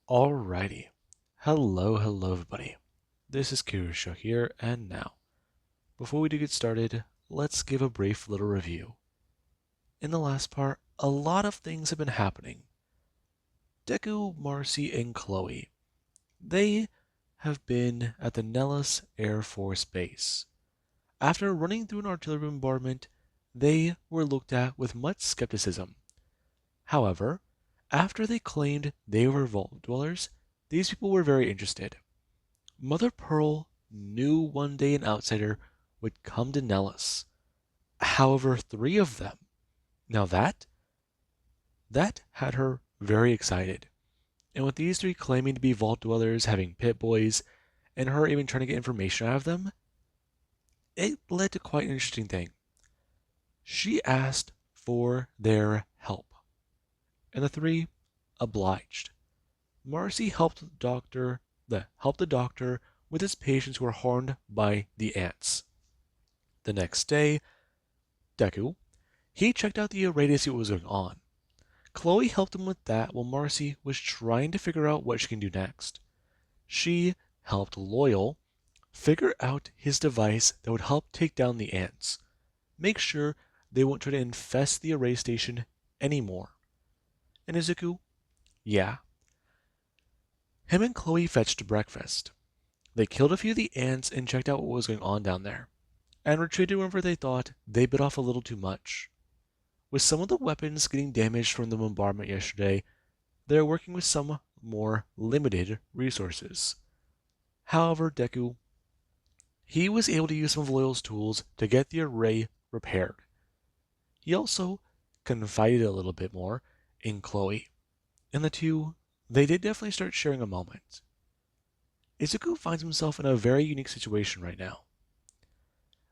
Alrighty. Hello everybody. This is Kirusha here, and now, before we do get started, let's give a brief little review. In the last part, a lot of things have been happening. Deku, Marcy, and Chloe, they have been at the Nellis Air Force Base. After running through an artillery bombardment, they were looked at with much skepticism. However, after they claimed they were vault dwellers, these people were very interested. Mother Pearl knew one day an outsider would come to Nellis. However, three of them. Now that had her very excited. And with these three claiming to be vault dwellers, having pit boys, and her even trying to get information out of them, it led to quite an interesting thing. She asked for their help, and the three obliged. Marcy helped the doctor with his patients who were harmed by the ants. The next day, Deku, he checked out the array to see what was going on. Chloe helped him with that while Marcy was trying to figure out what she can do next. She helped Loyal figure out his device that would help take down the ants. Make sure they won't try to infest the array station anymore. And Izuku, yeah. Him and Chloe fetched breakfast. They killed a few of the ants and checked out what was going on down there, and retreated whenever they thought they bit off a little too much. With some of the weapons getting damaged from the bombardment yesterday, they are working with some more limited resources. However, Deku, he was able to use some of Loyal's tools to get the array repaired. He also confided a little bit more in Chloe, and the two, they did definitely start sharing a moment. Izuku finds himself in a very unique situation right now.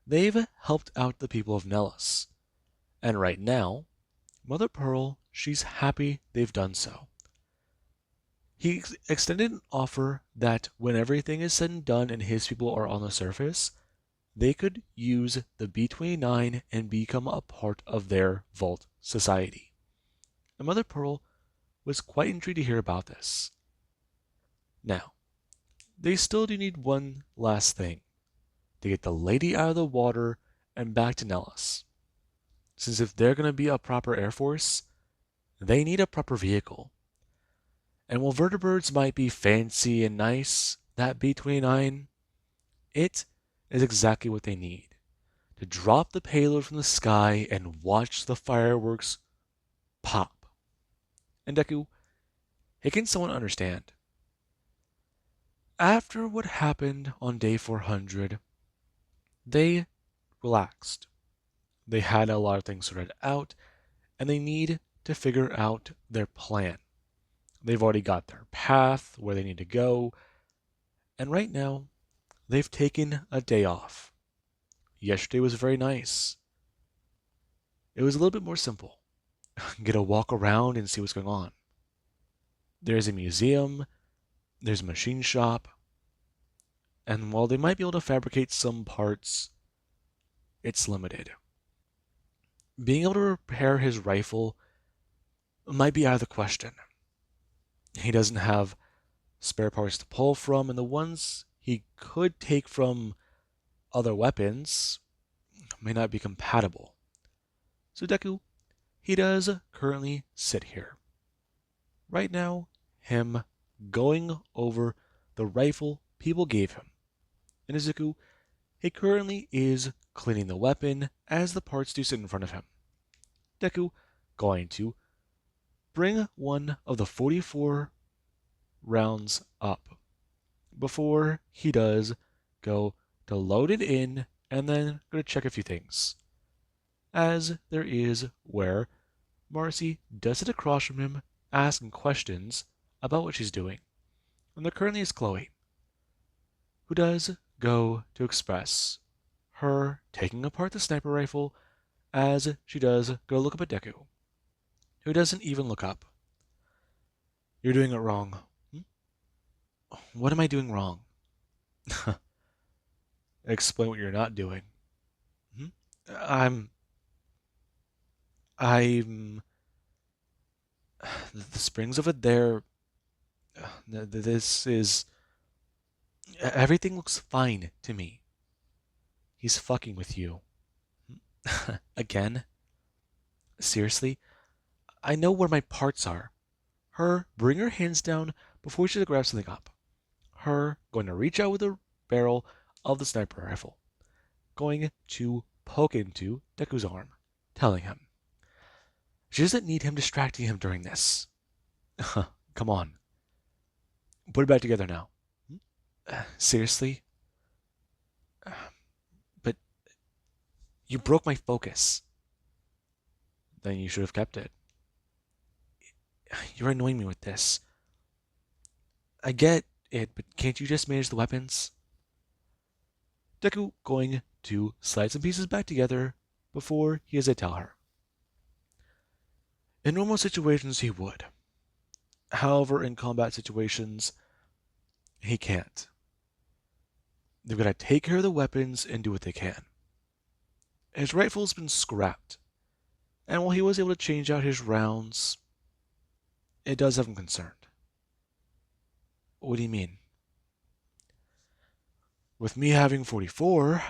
They've helped out the people of Nellis, and right now, Mother Pearl, she's happy they've done so. He extended an offer that when everything is said and done and his people are on the surface, they could use the B-29 and become a part of their Vault society. And Mother Pearl was quite intrigued to hear about this. Now, they still do need one last thing to get the lady out of the water and back to Nellis. Since if they're going to be a proper Air Force, they need a proper vehicle. And while vertibirds might be fancy and nice, that B-29, it is exactly what they need. To drop the payload from the sky and watch the fireworks pop. And Deku, it can someone understand. After what happened on day 400, they relaxed. They had a lot of things sorted out, and they need to figure out their plan. They've already got their path, where they need to go, and right now, they've taken a day off. Yesterday was very nice. It was a little bit more simple. Get a walk around and see what's going on. There's a museum, there's a machine shop, and while they might be able to fabricate some parts, it's limited. Being able to repair his rifle might be out of the question. He doesn't have spare parts to pull from, and the ones he could take from other weapons may not be compatible. So Deku, he does currently sit here. Right now, him going over the rifle people gave him. And Izuku, he currently is cleaning the weapon as the parts do sit in front of him. Deku going to bring one of the 44 rounds up before he does go to load it in and then go to check a few things. As there is where Marcy does sit across from him asking questions about what she's doing. And there currently is Chloe, who does go to express her taking apart the sniper rifle as she does go look up at Deku, who doesn't even look up. You're doing it wrong. What am I doing wrong? Explain what you're not doing. Hmm? I'm. I'm. The springs of it there. This is. Everything looks fine to me. He's fucking with you. Again? Seriously? I know where my parts are. Her bring her hands down before she grabs something up. Her going to reach out with the barrel of the sniper rifle. Going to poke into Deku's arm, telling him she doesn't need him distracting him during this. Come on. Put it back together now. Seriously? But you broke my focus. Then you should have kept it. You're annoying me with this. I get it, but can't you just manage the weapons? Deku going to slide some pieces back together before he has to tell her. In normal situations, he would. However, in combat situations, he can't. They've got to take care of the weapons and do what they can. His rifle's been scrapped, and while he was able to change out his rounds, it does have him concerned. What do you mean? With me having 44,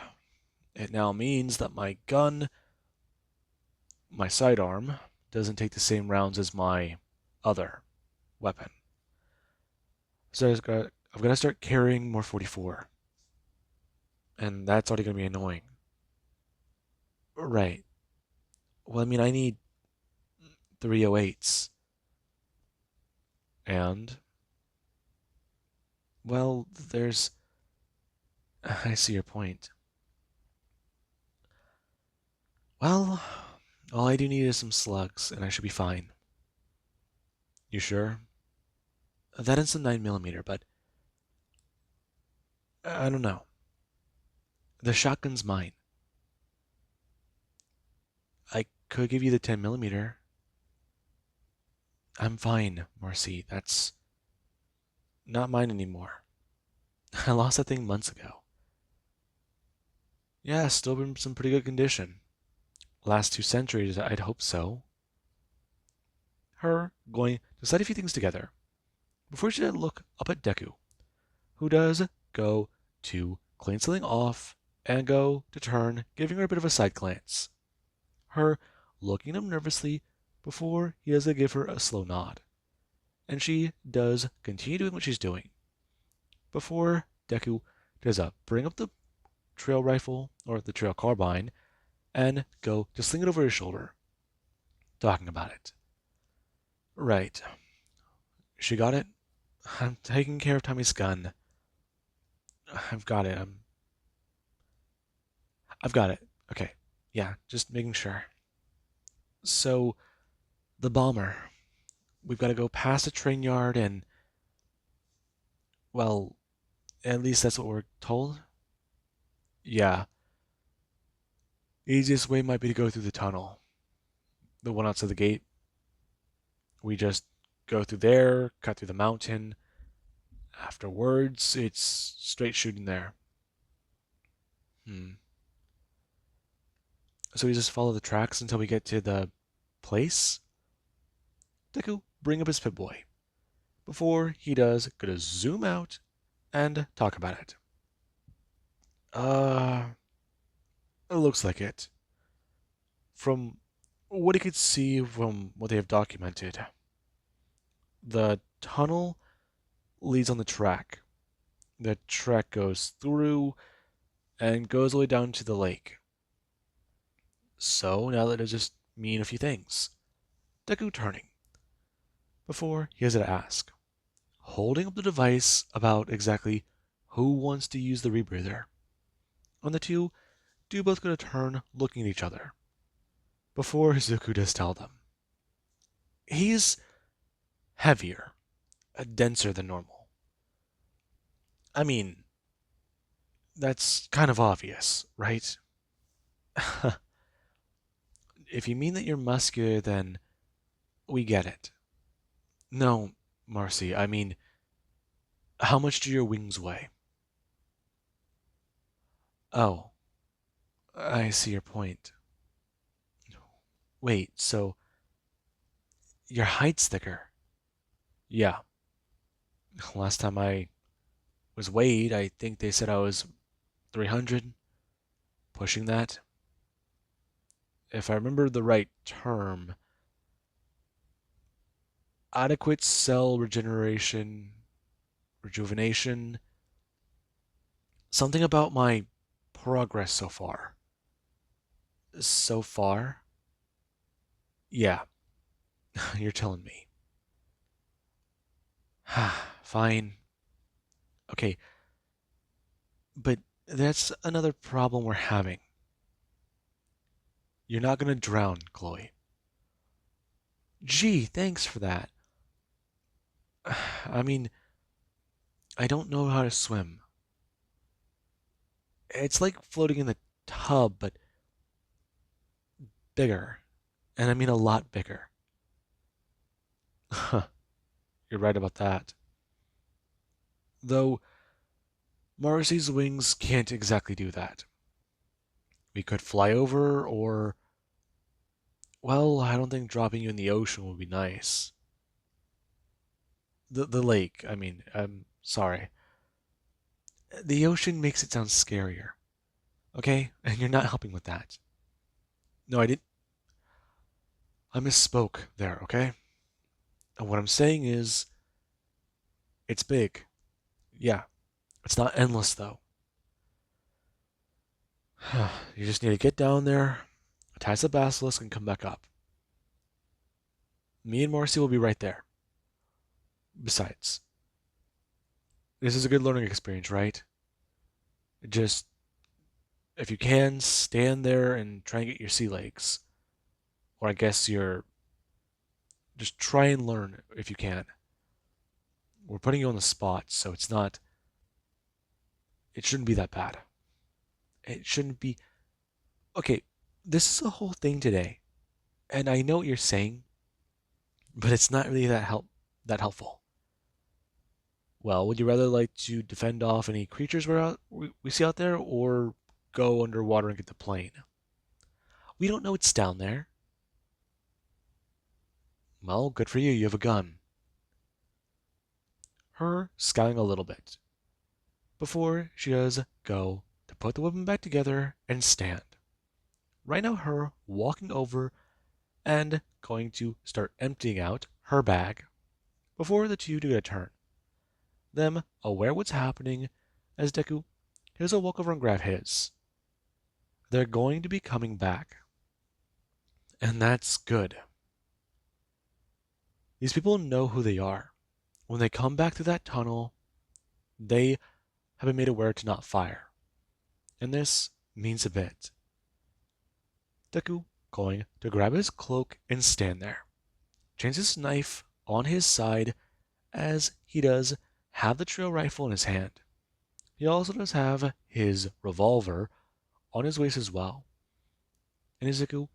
it now means that my gun, my sidearm, doesn't take the same rounds as my other weapon. So I've got to start carrying more 44. And that's already going to be annoying. Right. Well, I mean, I need 308s. And, well, there's. I see your point. Well, all I do need is some slugs, and I should be fine. You sure? That is some 9mm, but I don't know. The shotgun's mine. I could give you the 10mm. I'm fine, Marcy. That's not mine anymore. I lost that thing months ago. Yeah, still in some pretty good condition. Last 2 centuries, I'd hope so. Her going to set a few things together before she did look up at Deku, who does go to clean something off and go to turn, giving her a bit of a side glance. Her looking at him nervously before he does give her a slow nod. And she does continue doing what she's doing. Before Deku does bring up the trail rifle or the trail carbine and go to sling it over his shoulder, talking about it. Right. She got it? I'm taking care of Tommy's gun. I've got it. I've got it. Okay. Yeah, just making sure. So, the bomber. We've got to go past the train yard and, well, at least that's what we're told. Yeah. Easiest way might be to go through the tunnel. The one outside the gate. We just go through there, cut through the mountain. Afterwards, it's straight shooting there. So we just follow the tracks until we get to the place? Deku bring up his Pip-Boy. Before he does, gonna zoom out and talk about it. It looks like it. From what he could see from what they have documented, the tunnel leads on the track. The track goes through and goes all the way down to the lake. So now that does just mean a few things. Deku turning. Before he has to ask, holding up the device about exactly who wants to use the rebreather. And the two do both go to turn looking at each other. Before Zuko does tell them. He's heavier, denser than normal. I mean, that's kind of obvious, right? If you mean that you're muscular, then we get it. No, Marcy, I mean, how much do your wings weigh? Oh, I see your point. Wait, so your height's thicker? Yeah. Last time I was weighed, I think they said I was 300, pushing that. If I remember the right term, adequate cell rejuvenation, something about my progress so far. So far? Yeah, you're telling me. Fine. Okay, but that's another problem we're having. You're not gonna drown, Chloe. Gee, thanks for that. I mean, I don't know how to swim. It's like floating in the tub, but bigger. And I mean a lot bigger. You're right about that. Though Marcy's wings can't exactly do that. We could fly over, or, well, I don't think dropping you in the ocean would be nice. The lake, I mean, I'm sorry. The ocean makes it sound scarier, okay? And you're not helping with that. No, I didn't. I misspoke there, okay? And what I'm saying is, it's big. Yeah, it's not endless, though. You just need to get down there, attach the basilisk, and come back up. Me and Marcy will be right there. Besides, this is a good learning experience, right? Just, if you can, stand there and try and get your sea legs. Or I guess you're. Just try and learn if you can. We're putting you on the spot, so it's not. It shouldn't be that bad. It shouldn't be. Okay, this is a whole thing today, and I know what you're saying, but it's not really that helpful. Well, would you rather like to defend off any creatures we see out there, or go underwater and get the plane? We don't know it's down there. Well, good for you. You have a gun. Her scowling a little bit before she does go to put the weapon back together and stand. Right now, her walking over and going to start emptying out her bag before the two do get a turn. Them aware what's happening as Deku here's a walk over and grab his. They're going to be coming back. And that's good. These people know who they are. When they come back through that tunnel, they have been made aware to not fire. And this means a bit. Deku going to grab his cloak and stand there. Chains his knife on his side as he does have the trail rifle in his hand. He also does have his revolver on his waist as well. And Izuku,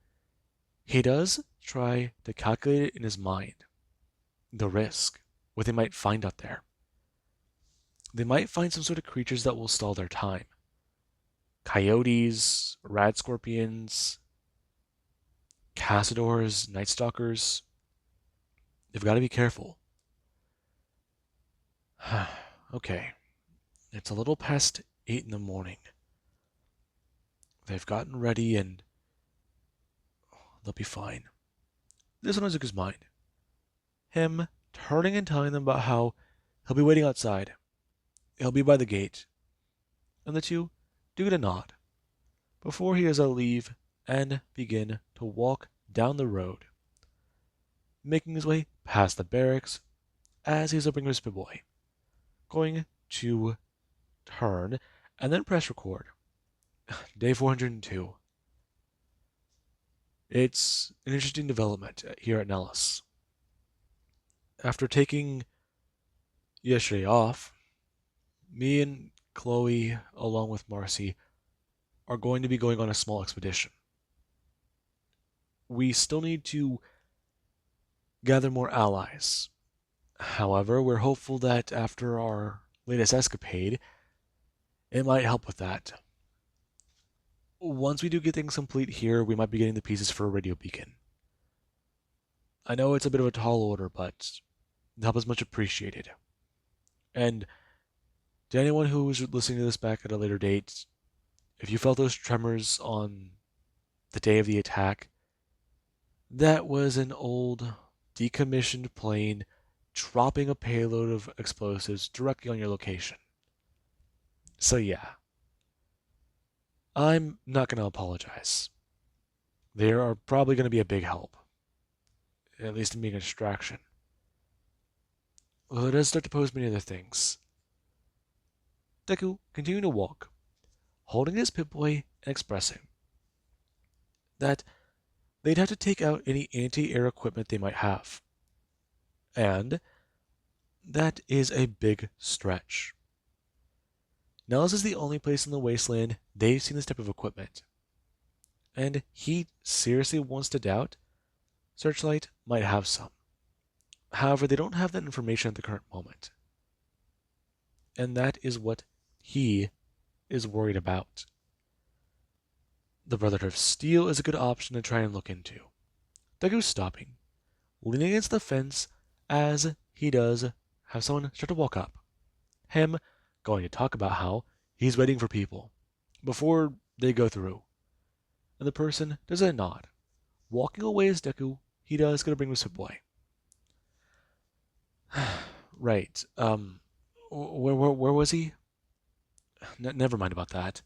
he does try to calculate it in his mind. The risk, what they might find out there. They might find some sort of creatures that will stall their time. Coyotes, rad scorpions, Cassadors, Night Stalkers. They've got to be careful. Okay, it's a little past 8 in the morning. They've gotten ready and they'll be fine. This one Izuku's mind. Him turning and telling them about how he'll be waiting outside. He'll be by the gate. And the two do get a nod before he does leave and begin to walk down the road, making his way past the barracks as he's opening his boy, going to turn and then press record. Day 402. It's an interesting development here at Nellis. After taking yesterday off, me and Chloe, along with Marcy, are going to be going on a small expedition. We still need to gather more allies. However, we're hopeful that after our latest escapade, it might help with that. Once we do get things complete here, we might be getting the pieces for a radio beacon. I know it's a bit of a tall order, but the help is much appreciated. And to anyone who is listening to this back at a later date, if you felt those tremors on the day of the attack, that was an old, decommissioned plane dropping a payload of explosives directly on your location. So, yeah, I'm not going to apologize. They are probably going to be a big help, at least in being a distraction. Although it does start to pose many other things. Deku continued to walk, holding his Pip-Boy and expressing that they'd have to take out any anti-air equipment they might have. And that is a big stretch. Now, this is the only place in the wasteland they've seen this type of equipment. And he seriously wants to doubt Searchlight might have some. However, they don't have that information at the current moment. And that is what he is worried about. The Brotherhood of Steel is a good option to try and look into. Deku's stopping, leaning against the fence as he does have someone start to walk up. Him going to talk about how he's waiting for people before they go through. And the person does a nod. Walking away as Deku, he does go to bring Mr. Boy. Right. Where was he? Never mind about that.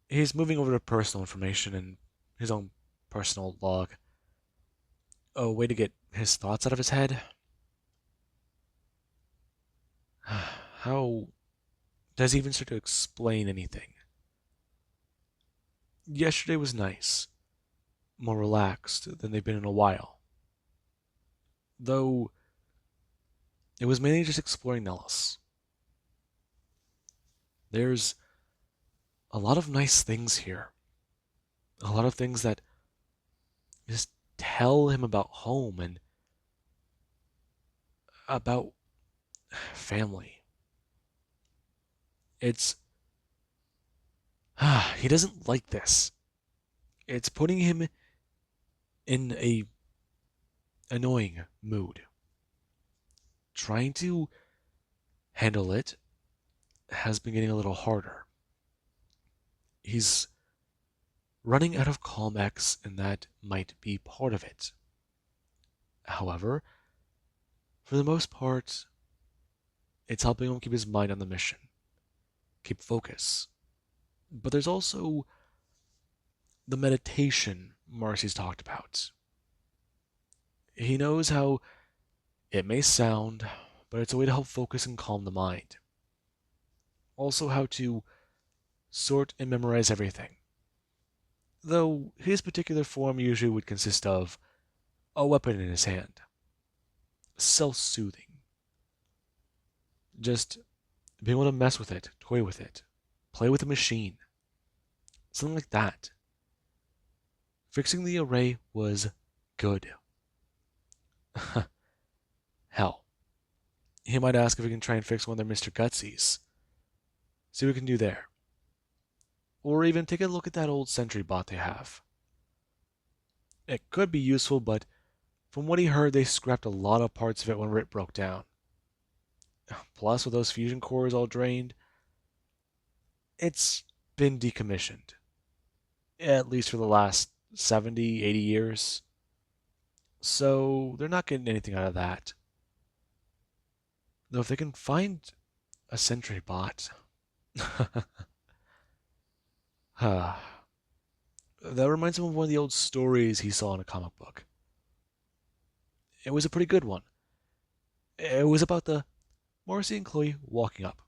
He's moving over to personal information and his own personal log. A way to get his thoughts out of his head. How does he even start to explain anything? Yesterday was nice, more relaxed than they've been in a while. Though it was mainly just exploring Nellis. There's a lot of nice things here. A lot of things that just tell him about home and about family. It's he doesn't like this. It's putting him in a annoying mood. Trying to handle it has been getting a little harder. He's running out of Calm-X, and that might be part of it. However, for the most part, it's helping him keep his mind on the mission, keep focus. But there's also the meditation Marcy's talked about. He knows how it may sound, but it's a way to help focus and calm the mind. Also, how to sort and memorize everything. Though his particular form usually would consist of a weapon in his hand. Self-soothing. Just being able to mess with it, toy with it, play with a machine. Something like that. Fixing the array was good. Hell, he might ask if we can try and fix one of their Mr. Gutsies. See what we can do there. Or even take a look at that old sentry bot they have. It could be useful, but from what he heard, they scrapped a lot of parts of it whenever it broke down. Plus, with those fusion cores all drained, it's been decommissioned. At least for the last 70, 80 years. So they're not getting anything out of that. Though if they can find a sentry bot. That reminds him of one of the old stories he saw in a comic book. It was a pretty good one. It was about the Marcy and Chloe walking up.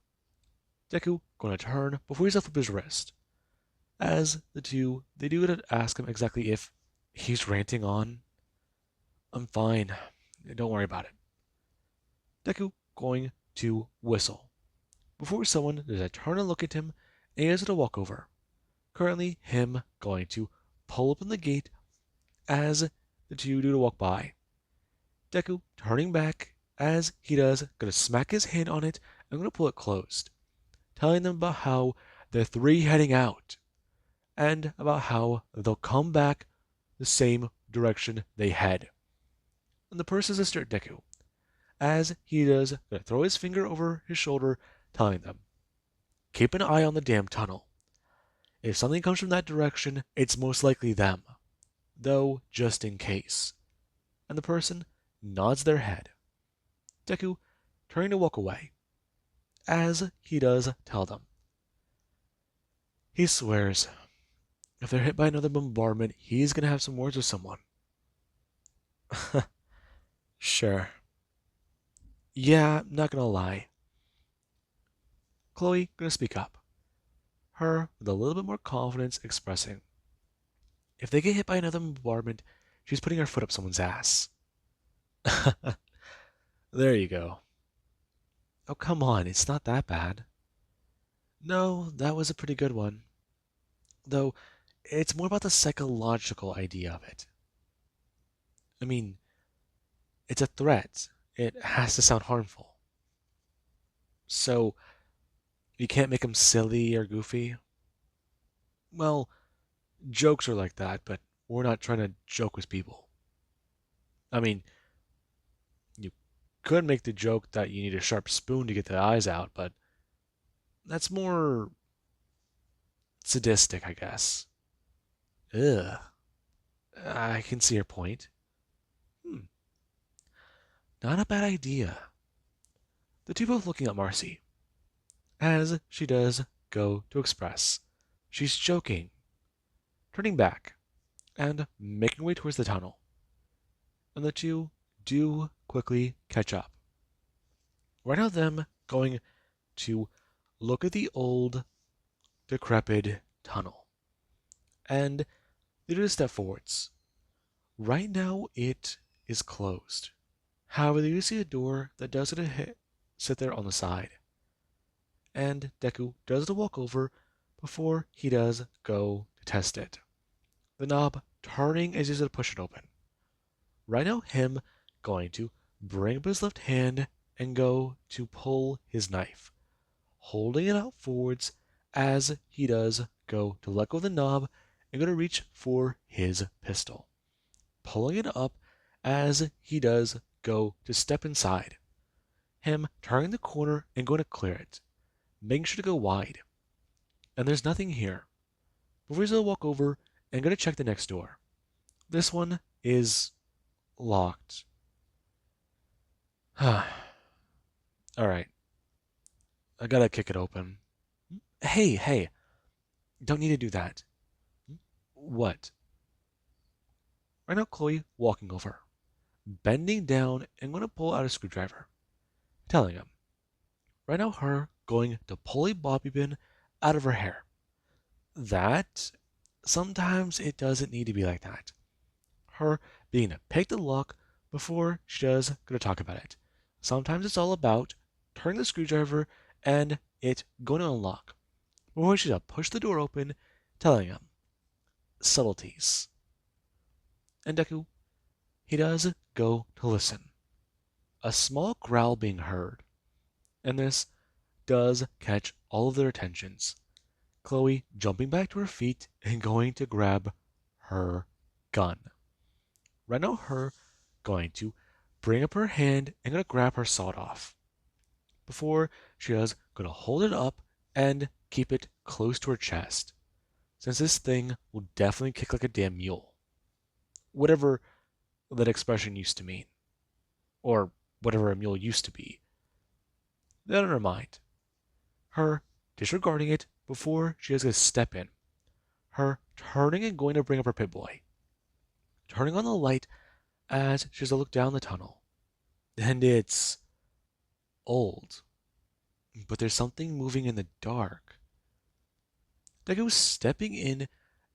Deku going to turn before he's up his wrist. As the two, they do to ask him exactly if he's ranting on. I'm fine. Don't worry about it. Deku going to whistle. Before someone does a turn and look at him, and he has to walk over. Currently, him going to pull open the gate as the two do to walk by. Deku turning back as he does, gonna smack his hand on it and gonna pull it closed, telling them about how they're three heading out and about how they'll come back the same direction they head. And the person is Mr. Deku, as he does gonna throw his finger over his shoulder, telling them, keep an eye on the damn tunnel. If something comes from that direction, it's most likely them, though just in case. And the person nods their head. Deku turning to walk away, as he does tell them. He swears if they're hit by another bombardment, he's gonna have some words with someone. Sure. Yeah, not gonna lie. Chloe gonna speak up. Her with a little bit more confidence expressing. If they get hit by another bombardment, she's putting her foot up someone's ass. There you go. Oh, come on, it's not that bad. No, that was a pretty good one. Though, it's more about the psychological idea of it. I mean, it's a threat. It has to sound harmful. So, you can't make them silly or goofy? Well, jokes are like that, but we're not trying to joke with people. I mean, you could make the joke that you need a sharp spoon to get the eyes out, but that's more sadistic, I guess. Ugh. I can see your point. Hmm. Not a bad idea. The two both looking at Marcy, as she does go to express. She's joking, turning back, and making her way towards the tunnel. And the two do quickly catch up. Right now, them going to look at the old, decrepit tunnel. And they do step forwards. Right now, it is closed. However, they do see a door that does sit there on the side. And Deku does the walk over before he does go to test it. The knob turning as he's to push it open. Right now, him going to bring up his left hand and go to pull his knife, holding it out forwards as he does go to let go of the knob and go to reach for his pistol, pulling it up as he does go to step inside. Him turning the corner and going to clear it, making sure to go wide. And there's nothing here. Before he's going to walk over and going to check the next door. This one is locked. Alright, I gotta kick it open. Hey, don't need to do that. What? Right now, Chloe walking over, bending down and going to pull out a screwdriver, telling him. Right now, her going to pull a bobby pin out of her hair. That, sometimes it doesn't need to be like that. Her being to pick the lock before she does going to talk about it. Sometimes it's all about turning the screwdriver and it going to unlock. Before she's to push the door open, telling him subtleties. And Deku, he does go to listen. A small growl being heard, and this does catch all of their attentions. Chloe jumping back to her feet and going to grab her gun. Right now, her going to bring up her hand and going to grab her sawed off. Before she is going to hold it up and keep it close to her chest, since this thing will definitely kick like a damn mule. Whatever that expression used to mean, or whatever a mule used to be. Never mind. Her disregarding it before she has to step in. Her turning and going to bring up her pit boy. Turning on the light as she has to look down the tunnel. And it's old. But there's something moving in the dark. Deku stepping in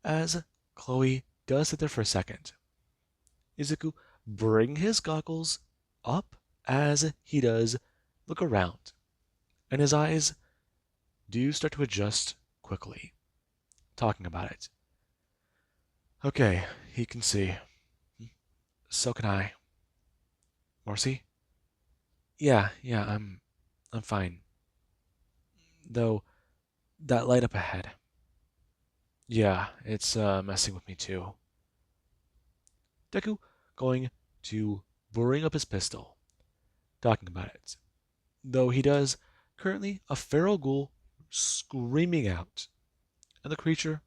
as Chloe does sit there for a second. Izuku bring his goggles up as he does look around. And his eyes do start to adjust quickly, talking about it. Okay, he can see. So can I. Marcy? Yeah, I'm fine. Though, that light up ahead. Yeah, it's messing with me too. Deku going to bring up his pistol, talking about it. Though he does currently a feral ghoul screaming out, and the creature,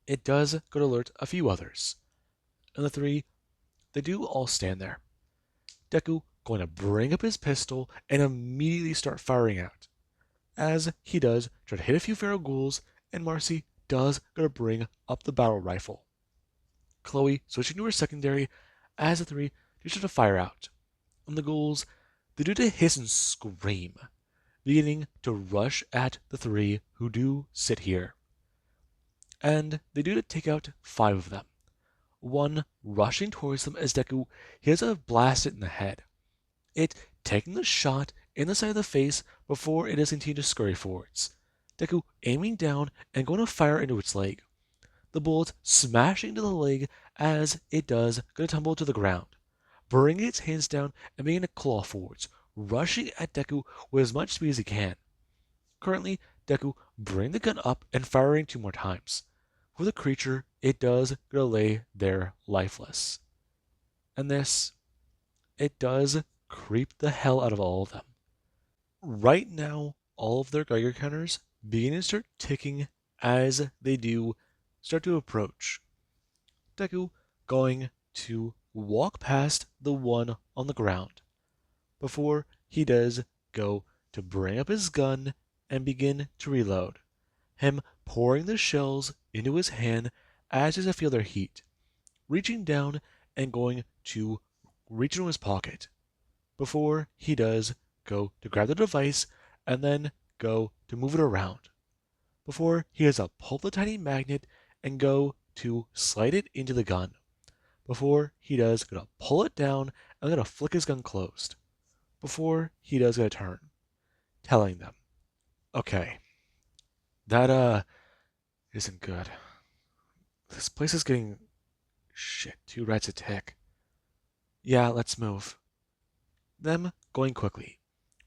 it does go to alert a few others. And the three, they do all stand there. Deku going to bring up his pistol and immediately start firing out. As he does, try to hit a few feral ghouls, and Marcy does go to bring up the battle rifle. Chloe switching to her secondary as the three do start to fire out. And the ghouls, they do to hiss and scream, beginning to rush at the three who do sit here. And they do to take out 5 of them. One rushing towards them as Deku, he has a blast it in the head. It taking the shot in the side of the face before it is continued to scurry forwards. Deku aiming down and going to fire into its leg. The bullet smashing into the leg as it does going to tumble to the ground, bringing its hands down and beginning to claw forwards, rushing at Deku with as much speed as he can. Currently, Deku bringing the gun up and firing 2 more times. For the creature, it does going to lay there lifeless. And this, it does creep the hell out of all of them. Right now, all of their Geiger counters begin to start ticking as they do start to approach. Deku going to walk past the one on the ground before he does go to bring up his gun and begin to reload. Him pouring the shells into his hand as does feel their heat, reaching down and going to reach into his pocket before he does go to grab the device and then go to move it around. Before he has to pull the tiny magnet and go to slide it into the gun. Before he does gonna pull it down and gonna flick his gun closed. Before he does gonna turn, telling them, okay, that isn't good. This place is getting shit, 2 rats a tick. Yeah, let's move. Them going quickly,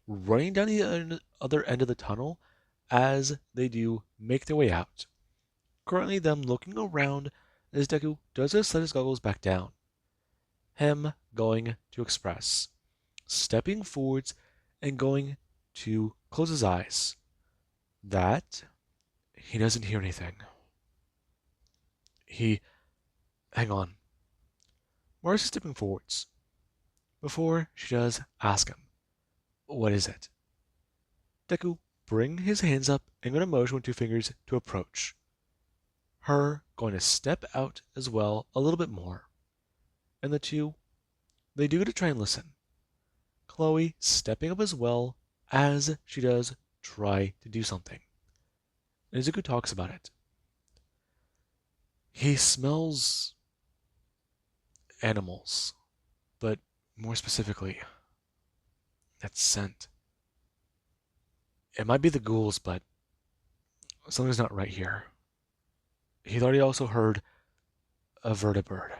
running down the other end of the tunnel as they do make their way out. Currently them looking around as Deku does slide his goggles back down. Him going to express, stepping forwards and going to close his eyes. That he doesn't hear anything. Hang on. Mars is stepping forwards. Before she does ask him, what is it? Deku bring his hands up and going to motion with 2 fingers to approach. Her going to step out as well a little bit more. And the two, they do to try and listen. Chloe stepping up as well as she does try to do something. And Izuku talks about it. He smells animals, but more specifically, that scent. It might be the ghouls, but something's not right here. He'd already also heard a vertibird.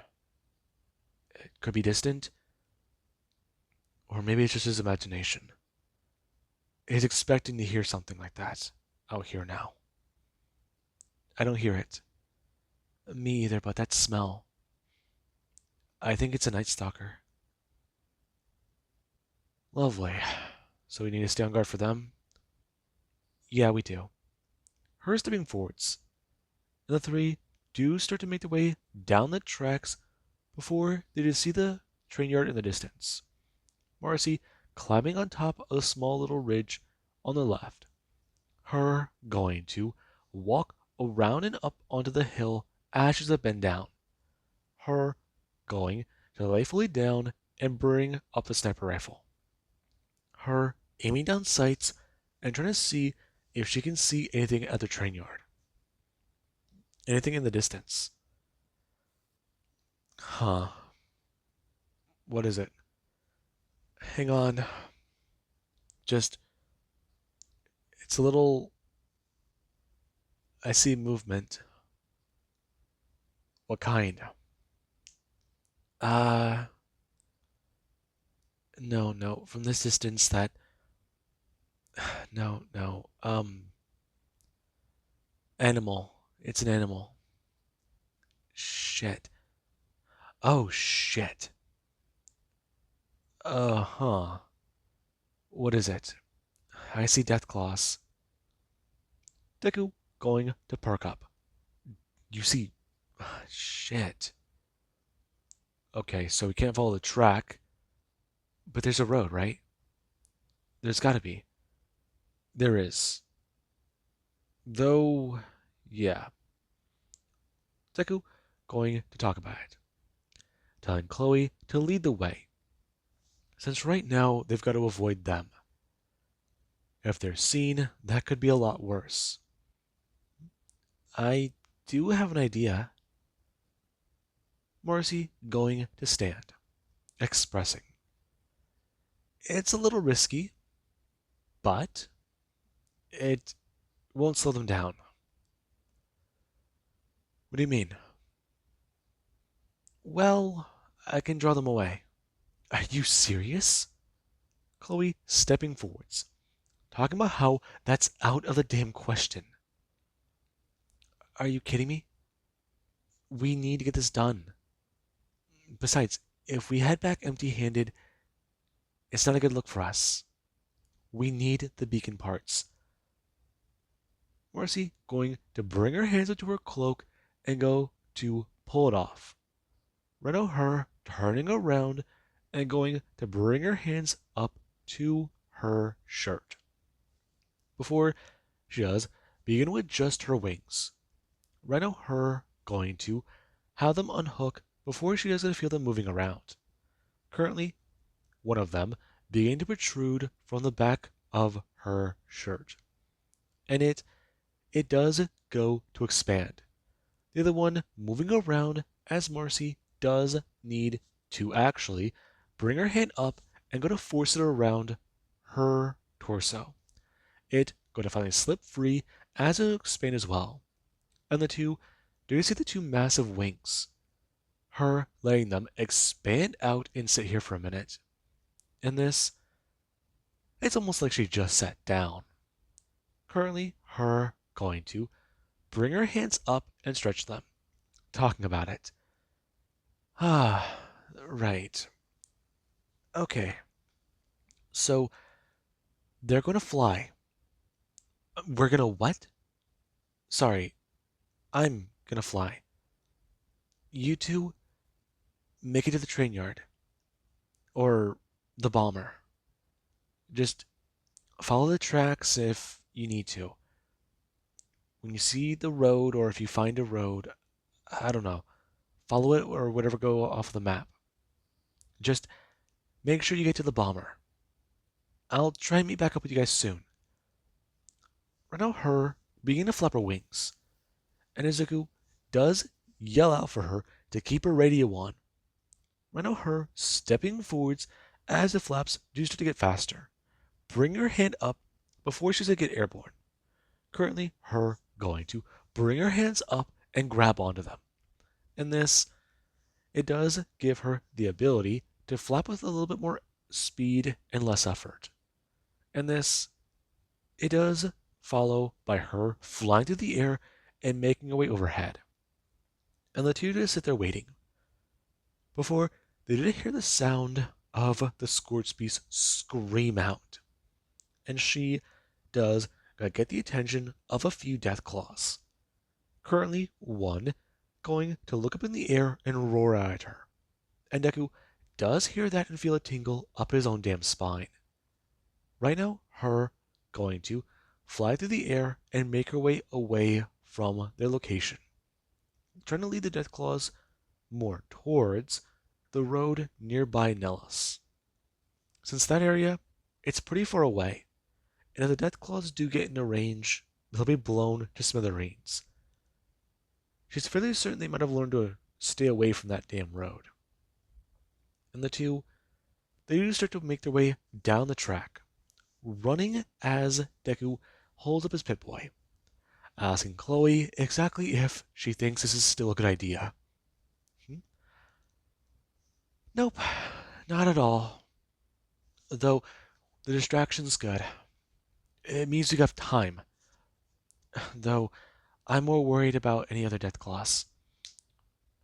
It could be distant, or maybe it's just his imagination. He's expecting to hear something like that out here now. I don't hear it. Me either, but that smell. I think it's a Night Stalker. Lovely. So we need to stay on guard for them? Yeah, we do. Her stepping forwards. And the 3 do start to make their way down the tracks before they just see the train yard in the distance. Marcy climbing on top of a small little ridge on the left. Her going to walk around and up onto the hill as she's bend down. Her going to lay fully down and bring up the sniper rifle. Her aiming down sights and trying to see if she can see anything at the train yard. Anything in the distance. Huh. What is it? Hang on. Just, it's a little, I see movement. What kind? Uh, no, from this distance that, no, animal. It's an animal. Shit. Oh, shit. Uh-huh. What is it? I see Deathclaws. Deku going to perk up. You see. Shit. Okay, so we can't follow the track, but there's a road, right? There's gotta be. There is. Though, yeah. Deku going to talk about it, telling Chloe to lead the way, since right now they've got to avoid them. If they're seen, that could be a lot worse. I do have an idea. Marcy going to stand, expressing. It's a little risky, but it won't slow them down. What do you mean? Well, I can draw them away. Are you serious? Chloe stepping forwards, talking about how that's out of the damn question. Are you kidding me? We need to get this done. Besides, if we head back empty handed, it's not a good look for us. We need the beacon parts. Marcy going to bring her hands into her cloak and go to pull it off. Reno her turning around and going to bring her hands up to her shirt. Before she does, begin with just her wings. Reno her going to have them unhook before she does going to feel them moving around. Currently, one of them beginning to protrude from the back of her shirt. And it does go to expand. The other one moving around as Marcy does need to actually bring her hand up and go to force it around her torso. It going to finally slip free as it expand as well. And the two, do you see the two massive wings? Her letting them expand out and sit here for a minute. And this, it's almost like she just sat down. Currently, her going to bring her hands up and stretch them, talking about it. Ah, right. Okay. So, they're going to fly. We're going to what? Sorry, I'm going to fly. You two make it to the train yard. Or the bomber. Just follow the tracks if you need to. When you see the road, or if you find a road, I don't know, follow it or whatever go off the map. Just make sure you get to the bomber. I'll try and meet back up with you guys soon. Right now, her begin to flap her wings, and Izuku does yell out for her to keep her radio on. Right now, her stepping forwards as the flaps do start to get faster. Bring her hand up before she's going to get airborne. Currently, her going to bring her hands up and grab onto them. And this, it does give her the ability to flap with a little bit more speed and less effort. And this, it does follow by her flying through the air and making her way overhead. And the two just sit there waiting. Before they did hear the sound of the Scorch Beast scream out. And she does get the attention of a few Deathclaws. Currently, one going to look up in the air and roar at her. And Deku does hear that and feel a tingle up his own damn spine. Right now, her going to fly through the air and make her way away from their location, trying to lead the Deathclaws more towards the road nearby Nellis. Since that area, it's pretty far away, and if the Deathclaws do get into range, they'll be blown to smithereens. She's fairly certain they might have learned to stay away from that damn road. And the two, they do start to make their way down the track, running as Deku holds up his Pip-Boy, asking Chloe exactly if she thinks this is still a good idea. Nope, not at all. Though the distraction's good. It means we have time. Though I'm more worried about any other Deathclaws.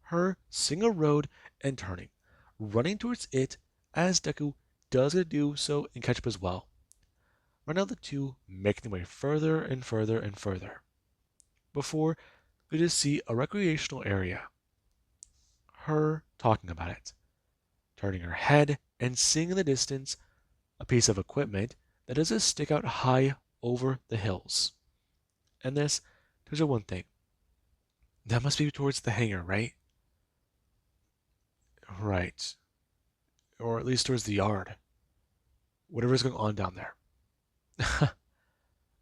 Her seeing a road and turning, running towards it as Deku does do so and catch up as well. Right now the two making their way further and further and further, before they just see a recreational area. Her talking about it, turning her head and seeing in the distance a piece of equipment that doesn't stick out high over the hills. And this tells you one thing. That must be towards the hangar, right? Right. Or at least towards the yard. Whatever's going on down there.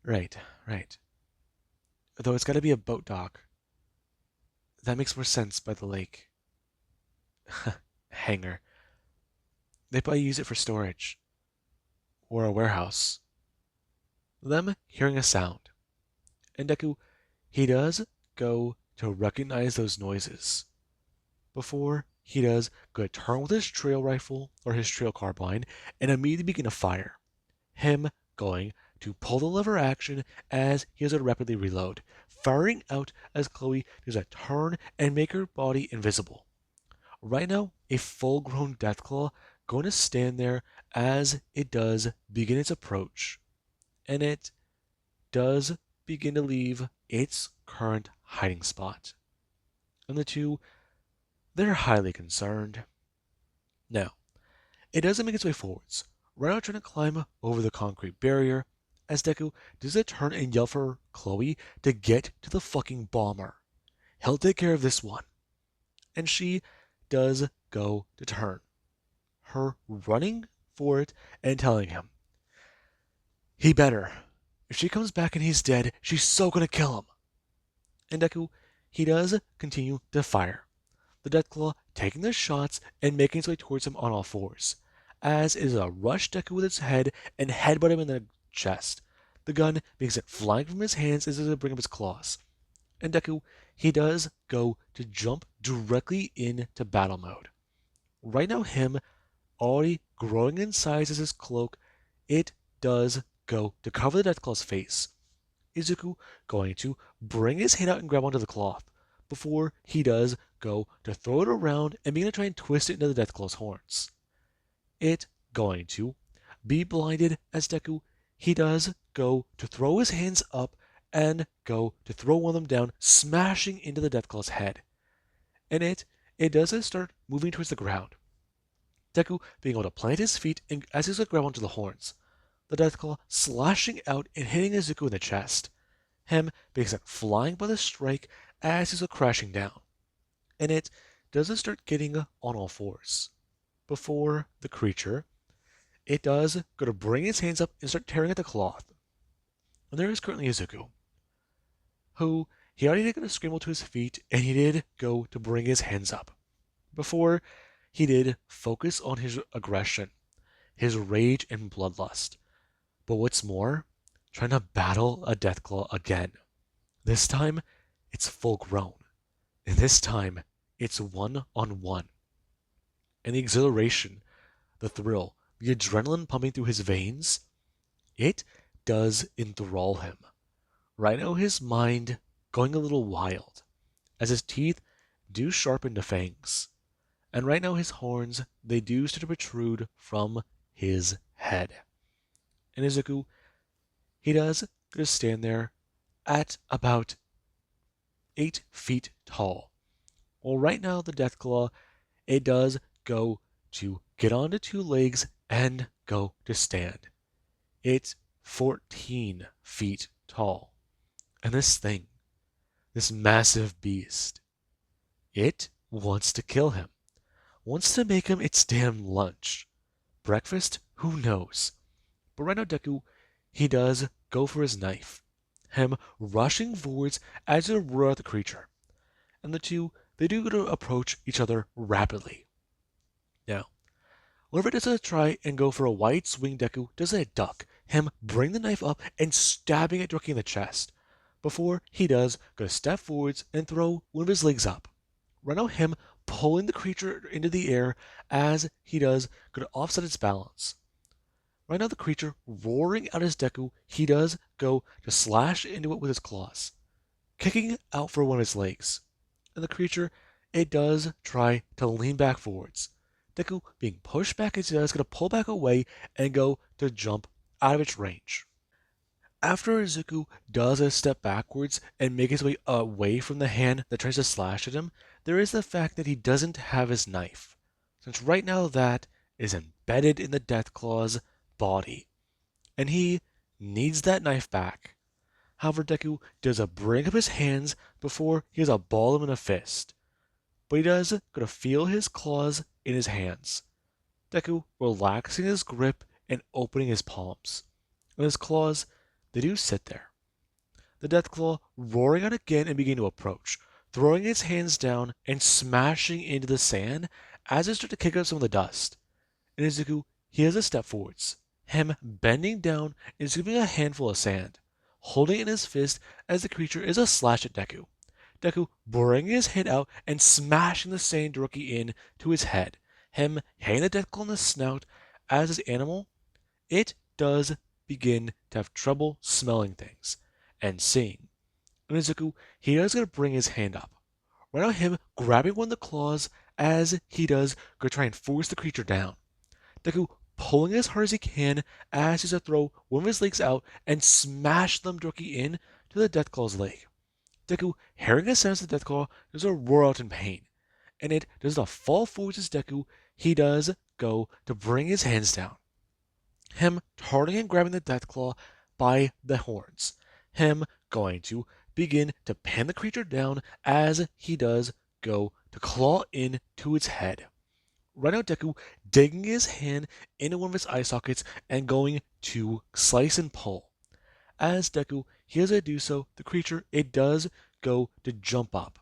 Right, right. Though it's got to be a boat dock. That makes more sense by the lake. Hangar. They probably use it for storage. Or a warehouse. Them hearing a sound. And Deku, he does go to recognize those noises. Before he does go to turn with his trail rifle or his trail carbine and immediately begin to fire. Him going to pull the lever action as he has to rapidly reload, firing out as Chloe does a turn and make her body invisible. Right now, a full-grown Deathclaw going to stand there as it does begin its approach, and it does begin to leave its current hiding spot. And the two, they're highly concerned. Now, it doesn't make its way forwards, right now trying to climb over the concrete barrier, as Deku does a turn and yell for Chloe to get to the fucking bomber. He'll take care of this one. And she does go to turn. Her running for it and telling him, he better. If she comes back and he's dead, she's so gonna kill him. And Deku, he does continue to fire. The Deathclaw taking the shots and making its way towards him on all fours, as it is a rush Deku with its head and headbutt him in the chest. The gun being sent flying from his hands as it brings up his claws. And Deku, he does go to jump directly into battle mode. Right now, him already growing in size as his cloak, it does go to cover the Deathclaw's face. Izuku going to bring his hand out and grab onto the cloth before he does go to throw it around and begin to try and twist it into the Deathclaw's horns. It going to be blinded as Deku, he does go to throw his hands up and go to throw one of them down, smashing into the Deathclaw's head. And it does start moving towards the ground. Deku being able to plant his feet and as he's going to grab onto the horns. The Deathclaw slashing out and hitting Izuku in the chest. Him being sent flying by the strike as he's crashing down. And it doesn't start getting on all fours. Before the creature, it does go to bring its hands up and start tearing at the cloth. And there is currently Izuku, who he already did get to scramble to his feet and he did go to bring his hands up. Before he did focus on his aggression, his rage and bloodlust. But what's more, trying to battle a Deathclaw again. This time, it's full grown. And this time, it's one-on-one. And the exhilaration, the thrill, the adrenaline pumping through his veins, it does enthrall him. Right now, his mind going a little wild, as his teeth do sharpen to fangs. And right now, his horns, they do start to protrude from his head. And Izuku, he does just stand there at about 8 feet tall. Well, right now, the Deathclaw, it does go to get onto two legs and go to stand. It's 14 feet tall. And this thing, this massive beast, it wants to kill him. Wants to make him its damn lunch. Breakfast? Who knows? But right now, Deku, he does go for his knife. Him rushing forwards as he roar at the creature. And the two, they do go to approach each other rapidly. Now, whenever it does try and go for a wide swing, Deku does a duck. Him bring the knife up and stabbing it directly in the chest. Before he does go to step forwards and throw one of his legs up. Right now, him pulling the creature into the air as he does go to offset its balance. Right now, the creature roaring out his Deku, he does go to slash into it with his claws, kicking out for one of his legs. And the creature, it does try to lean back forwards. Deku being pushed back as he does, going to pull back away and go to jump out of its range. After Izuku does a step backwards and make his way away from the hand that tries to slash at him, there is the fact that he doesn't have his knife, since right now that is embedded in the Deathclaw's body, and he needs that knife back. However, Deku does bring up his hands before he has a ball him in a fist, but he does go to feel his claws in his hands. Deku relaxing his grip and opening his palms. And his claws, they do sit there. The Deathclaw roaring out again and beginning to approach, throwing his hands down and smashing into the sand as it starts to kick up some of the dust. And Izuku, he has a step forwards, him bending down and scooping a handful of sand, holding it in his fist as the creature is a slash at Deku. Deku bringing his hand out and smashing the sand directly in to his head, him hitting the Deathclaw in the snout as his animal, it does begin to have trouble smelling things and seeing. And Izuku, he does going to bring his hand up. Right now, him grabbing one of the claws as he does go try and force the creature down. Deku pulling as hard as he can as he's to throw one of his legs out and smash them directly in to the Deathclaw's leg. Deku, hearing a sound of the Deathclaw, does a roar out in pain, and it does not fall forwards as Deku, he does go to bring his hands down. Him turning and grabbing the Deathclaw by the horns. Him going to begin to pin the creature down as he does go to claw in to its head. Right now, Deku digging his hand into one of his eye sockets and going to slice and pull. As Deku, he has to do so, the creature, it does go to jump up.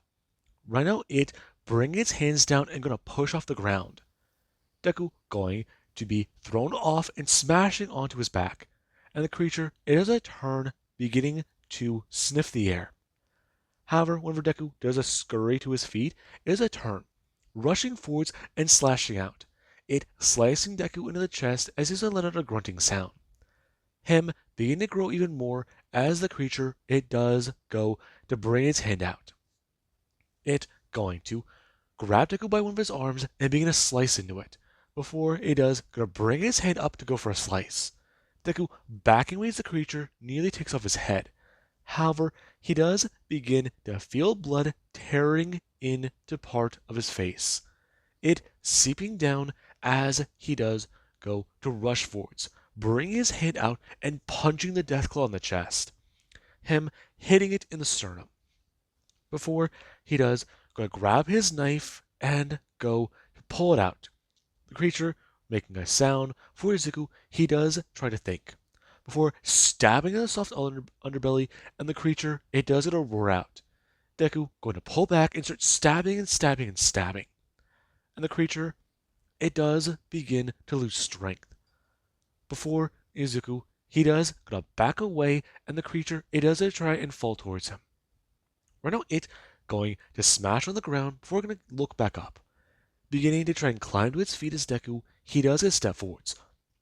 Right now, it bringing its hands down and going to push off the ground. Deku going to be thrown off and smashing onto his back. And the creature, it has a turn beginning to sniff the air. However, whenever Deku does a scurry to his feet, it is a turn, rushing forwards and slashing out, it slicing Deku into the chest as he's let out a grunting sound. Him beginning to grow even more as the creature, it does go to bring its hand out. It going to grab Deku by one of his arms and begin to slice into it, before it does go to bring his hand up to go for a slice. Deku backing away as the creature nearly takes off his head. However, he does begin to feel blood tearing into part of his face, it seeping down as he does go to rush forwards, bringing his hand out and punching the Deathclaw in the chest, him hitting it in the sternum. Before he does go to grab his knife and go to pull it out. The creature making a sound for Izuku, he does try to think before stabbing in the soft underbelly, and the creature, it does get a roar out. Deku going to pull back and start stabbing and stabbing and stabbing. And the creature, it does begin to lose strength. Before Izuku, he does go to back away, and the creature, it does try and fall towards him. Right now, it going to smash on the ground before going to look back up. Beginning to try and climb to its feet as Deku, he does a step forwards,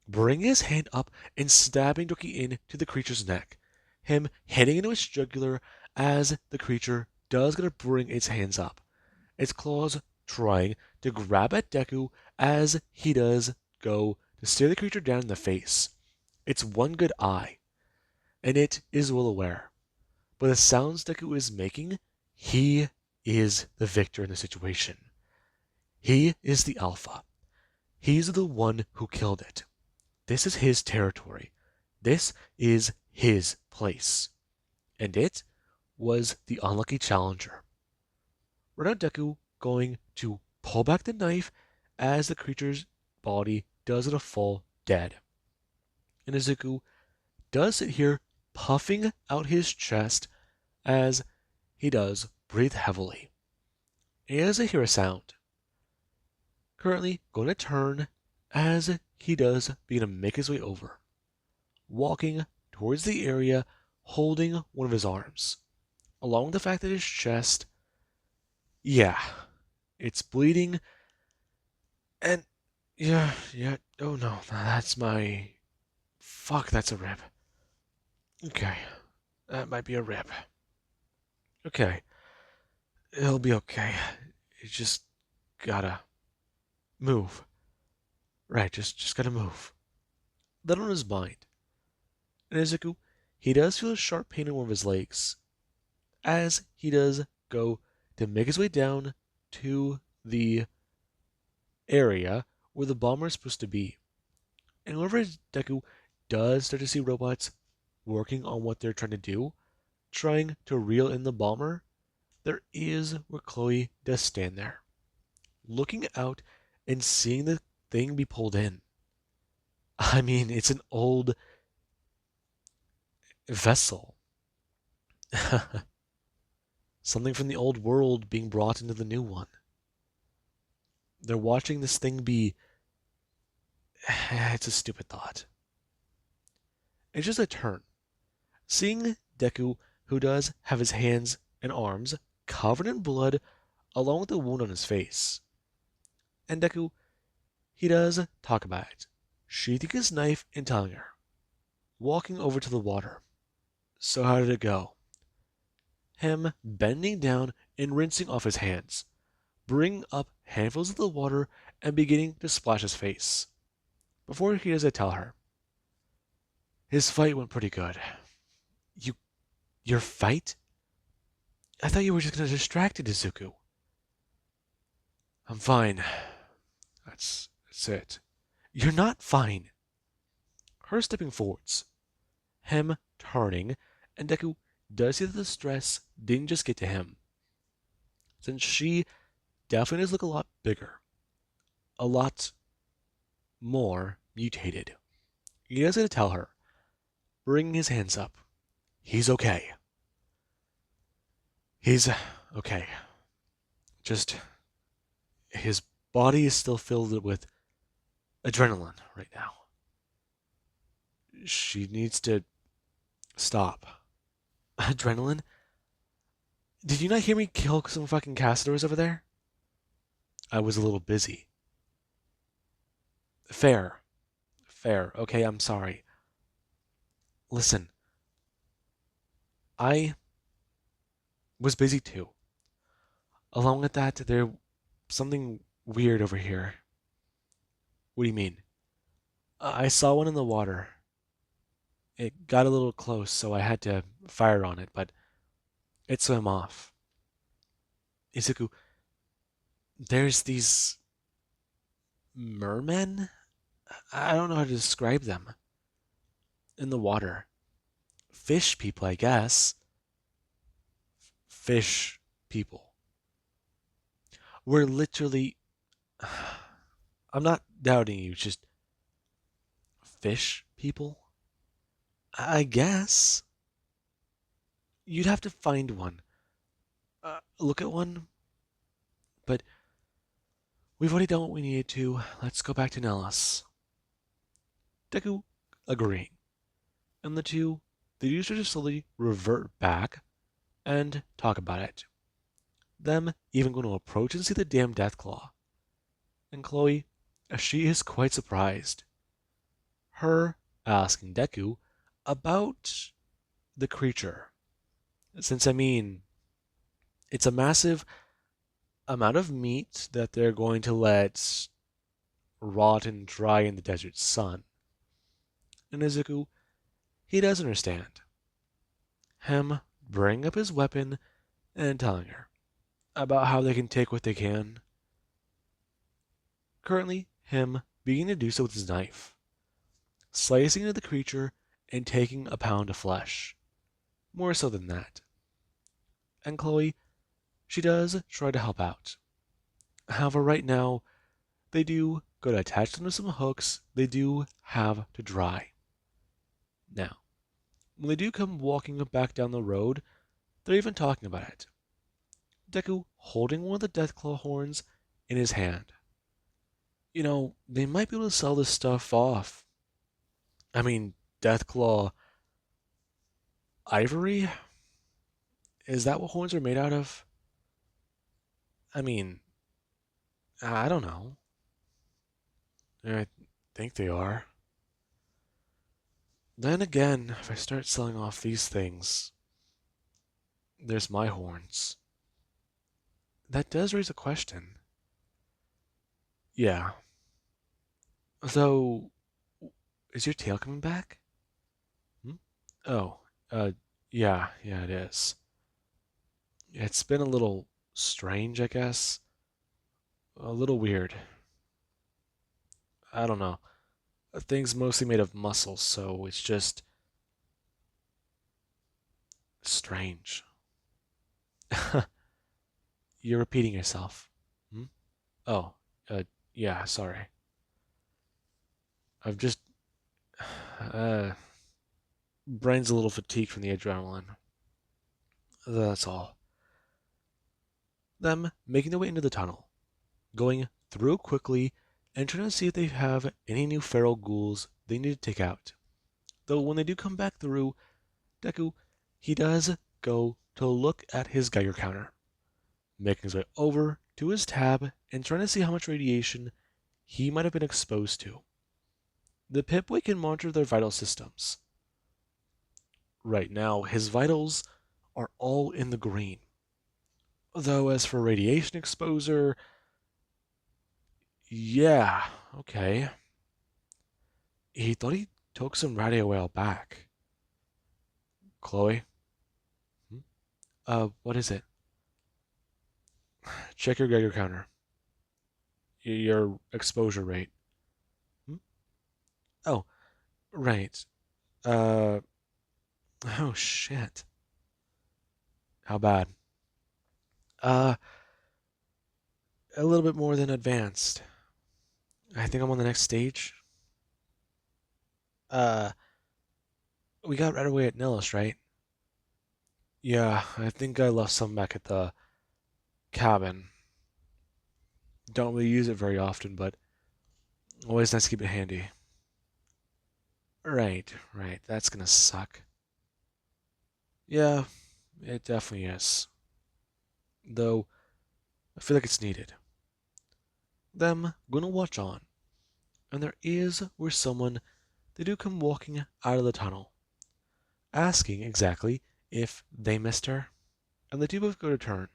bring his hand up and stabbing directly into the creature's neck, him hitting into its jugular as the creature does going to bring its hands up, its claws trying to grab at Deku as he does go to stare the creature down in the face. It's one good eye, and it is well aware. But the sounds Deku is making, he is the victor in the situation. He is the alpha. He's the one who killed it. This is his territory. This is his place. And it was the unlucky challenger. Right now, Deku going to pull back the knife as the creature's body does it fall dead. And Izuku does sit here puffing out his chest as he does breathe heavily. And as I hear a sound, currently going to turn as he does begin to make his way over, walking towards the area holding one of his arms, along with the fact that his chest, yeah, it's bleeding, and oh no, that's my, fuck, that's a rib. Okay, that might be a rib. Okay, it'll be okay. You just gotta move. Right, just gotta move. That on his mind. And Izuku, he does feel a sharp pain in one of his legs as he does go to make his way down to the area where the bomber is supposed to be. And whenever Deku does start to see robots working on what they're trying to do, trying to reel in the bomber, there is where Chloe does stand there, looking out and seeing the thing be pulled in. I mean, it's an old vessel. Something from the old world being brought into the new one. They're watching this thing be. It's a stupid thought. It's just a turn. Seeing Deku, who does have his hands and arms covered in blood, along with a wound on his face. And Deku, he does talk about it, sheathing his knife and telling her, walking over to the water. So how did it go? Him bending down and rinsing off his hands, bringing up handfuls of the water and beginning to splash his face. Before he does it tell her, his fight went pretty good. You, your fight? I thought you were just gonna distract Izuku. I'm fine. That's it. You're not fine. Her stepping forwards, him turning, and Deku does see that the stress didn't just get to him, since she definitely does look a lot bigger, a lot more mutated. He does to tell her, bringing his hands up. He's okay. He's okay. Just his body is still filled with adrenaline right now. She needs to stop. Adrenaline? Did you not hear me kill some fucking castors over there? I was a little busy. Fair. Fair. Okay, I'm sorry. Listen, I was busy too. Along with that, there's something weird over here. What do you mean? I saw one in the water. It got a little close, so I had to fire on it, but it swam off. Izuku, there's these mermen? I don't know how to describe them. In the water. Fish people, I guess. Fish people. We're literally. I'm not doubting you, just. Fish people? I guess. You'd have to find one. Look at one. But we've already done what we needed to. Let's go back to Nellis. Deku agreeing. And the two, they do start to slowly revert back and talk about it. Them even going to approach and see the damn Deathclaw. And Chloe, she is quite surprised. Her asking Deku about the creature. Since, I mean, it's a massive amount of meat that they're going to let rot and dry in the desert sun. And Izuku, he does understand. Him bringing up his weapon and telling her about how they can take what they can. Currently, him beginning to do so with his knife, slicing into the creature and taking a pound of flesh. More so than that. And Chloe, she does try to help out. However, right now, they do go to attach them to some hooks they do have to dry. Now, when they do come walking back down the road, they're even talking about it. Deku holding one of the Deathclaw horns in his hand. You know, they might be able to sell this stuff off. I mean, Deathclaw ivory? Is that what horns are made out of? I mean, I don't know. I think they are. Then again, if I start selling off these things, there's my horns. That does raise a question. Yeah. Though, is your tail coming back? Hmm? Oh, Uh, yeah, it is. It's been a little strange, I guess. A little weird. I don't know. Thing's mostly made of muscle, so it's just strange. You're repeating yourself. Hmm? Oh, uh, yeah, sorry. I've just, uh, brain's a little fatigued from the adrenaline. That's all. Them making their way into the tunnel, going through quickly, and trying to see if they have any new feral ghouls they need to take out. Though when they do come back through, Deku, he does go to look at his Geiger counter, making his way over to his tab and trying to see how much radiation he might have been exposed to. The Pipway can monitor their vital systems. Right now, his vitals are all in the green. Though, as for radiation exposure, yeah, okay. He thought he took some radio a while back. Chloe? Hmm? What is it? Check your Geiger counter. Your exposure rate. Hmm? Oh, right. Uh, oh shit. How bad? Uh, a little bit more than advanced. I think I'm on the next stage. Uh, we got right away at Nillis, right? Yeah, I think I left some back at the cabin. Don't really use it very often, but always nice to keep it handy. Right. That's gonna suck. Yeah, it definitely is. Though, I feel like it's needed. Them gonna watch on, and there is where someone they do come walking out of the tunnel, asking exactly if they missed her, and the two both go to turn,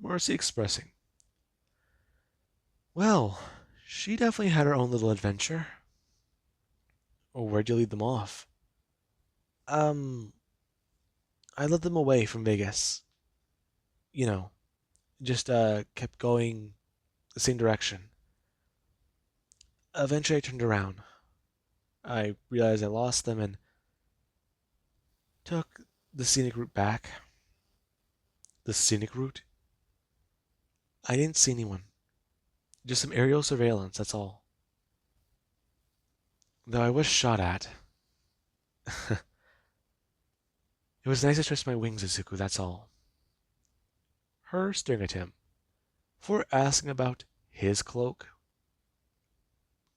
Marcy expressing, well, she definitely had her own little adventure. Or where'd you lead them off? Um, I led them away from Vegas. You know, just kept going the same direction. Eventually I turned around. I realized I lost them and took the scenic route back. The scenic route? I didn't see anyone. Just some aerial surveillance, that's all. Though I was shot at. It was nice to stretch my wings, Izuku, that's all. Her staring at him. For asking about his cloak.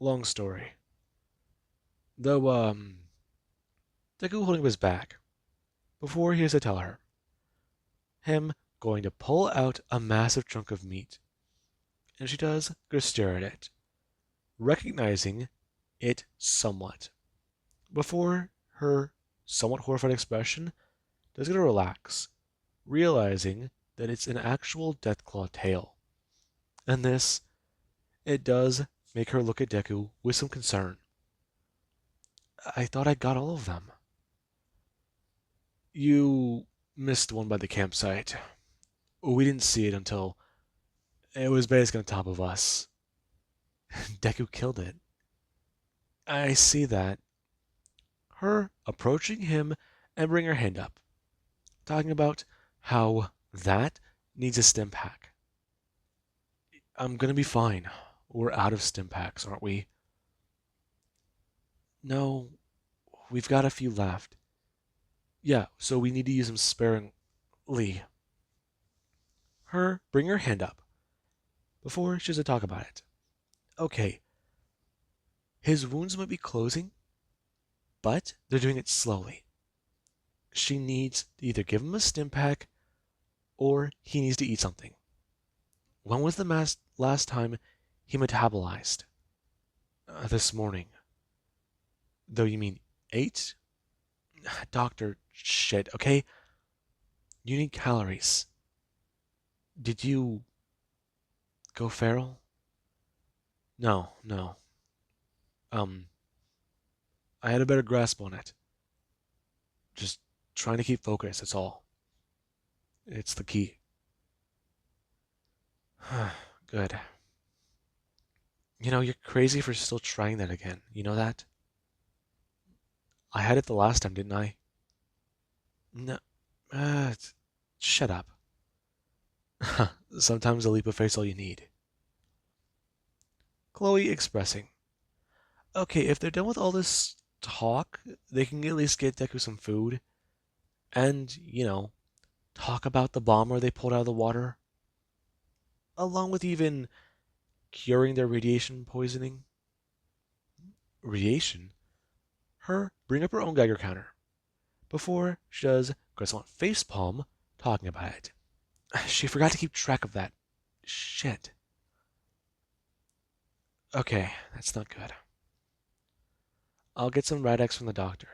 Long story. Though, Deku holding up his back. Before he has to tell her. Him going to pull out a massive chunk of meat. And she does go stare at it, recognizing it somewhat. Before her somewhat horrified expression does get to relax, realizing that it's an actual Deathclaw tail. And this, it does make her look at Deku with some concern. I thought I got all of them. You missed one by the campsite. We didn't see it until it was basically on top of us. Deku killed it. I see that. Her approaching him and bring her hand up, talking about how that needs a stim pack. I'm gonna be fine. We're out of stim packs, aren't we? No, we've got a few left. Yeah, so we need to use them sparingly. Her bring her hand up before she has to talk about it. Okay, his wounds might be closing, but they're doing it slowly. She needs to either give him a stim pack or he needs to eat something. When was the last time he metabolized? This morning. Though you mean 8? Doctor, shit, okay? You need calories. Did you go feral? No. Um, I had a better grasp on it. Just trying to keep focus, that's all. It's the key. Good. You're crazy for still trying that again. You know that? I had it the last time, didn't I? No. Uh, Shut up. Sometimes a leap of faith's all you need. Chloe expressing. Okay, if they're done with all this talk, they can at least get Deku some food and, talk about the bomber they pulled out of the water, along with even curing their radiation poisoning. Radiation? Bring up her own Geiger counter. Before she does, Griswold facepalm talking about it. She forgot to keep track of that. Shit. Okay, that's not good. I'll get some Rad-X from the doctor.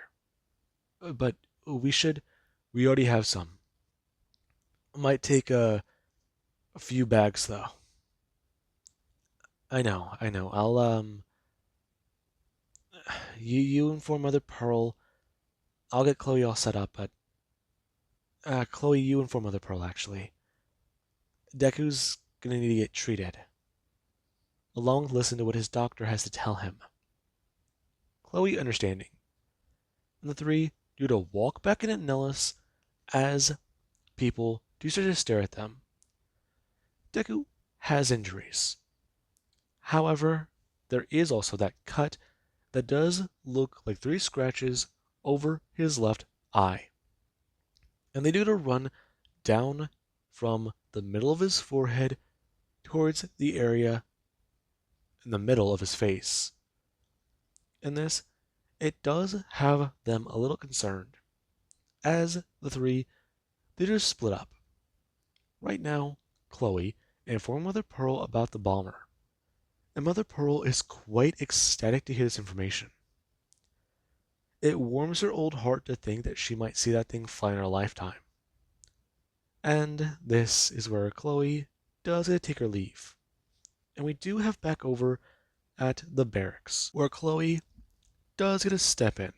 But we already have some. Might take a few bags though. I know. You inform Mother Pearl. I'll get Chloe all set up, but Chloe, you inform Mother Pearl actually. Deku's gonna need to get treated. Along with listen to what his doctor has to tell him. Chloe understanding. And the three do to walk back in at Nellis as people do start to stare at them. Deku has injuries. However, there is also that cut that does look like 3 scratches over his left eye. And they do to run down from the middle of his forehead towards the area in the middle of his face. In this, it does have them a little concerned, as the three, they just split up. Right now, Chloe informed Mother Pearl about the bomber, and Mother Pearl is quite ecstatic to hear this information. It warms her old heart to think that she might see that thing fly in her lifetime. And this is where Chloe does get to take her leave. And we do have back over at the barracks, where Chloe does get a step in.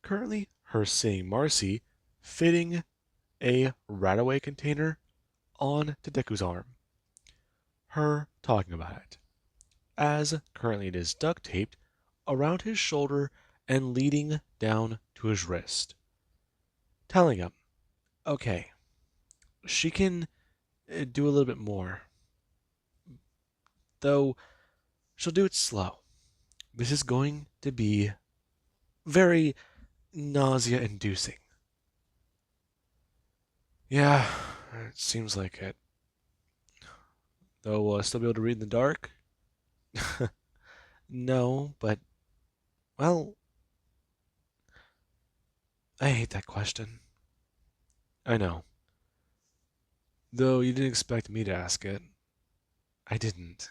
Currently, her seeing Marcy fitting a Radaway container on to Deku's arm. Her talking about it, as currently it is duct taped around his shoulder and leading down to his wrist. Telling him, okay, she can do a little bit more, though she'll do it slow. This is going to be very nausea-inducing. Yeah, it seems like it. Though will I still be able to read in the dark? No, but, well, I hate that question. I know. Though you didn't expect me to ask it. I didn't.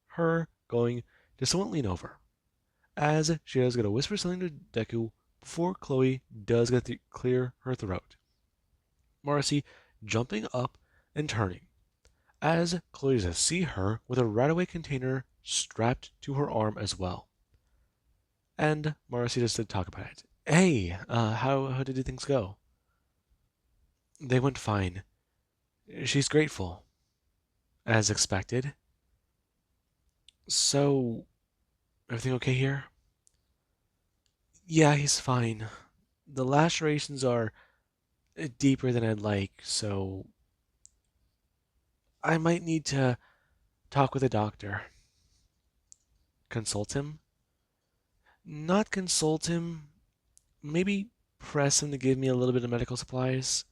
Her going to somewhat lean over, as she is going to whisper something to Deku before Chloe does get to clear her throat. Marcy jumping up and turning, as Chloe does see her with a Radaway container strapped to her arm as well. And Marcy does to talk about it. Hey, how did things go? They went fine. She's grateful, as expected. So, everything okay here? Yeah, he's fine. The lacerations are deeper than I'd like, so I might need to talk with a doctor. Consult him? Not consult him. Maybe press him to give me a little bit of medical supplies.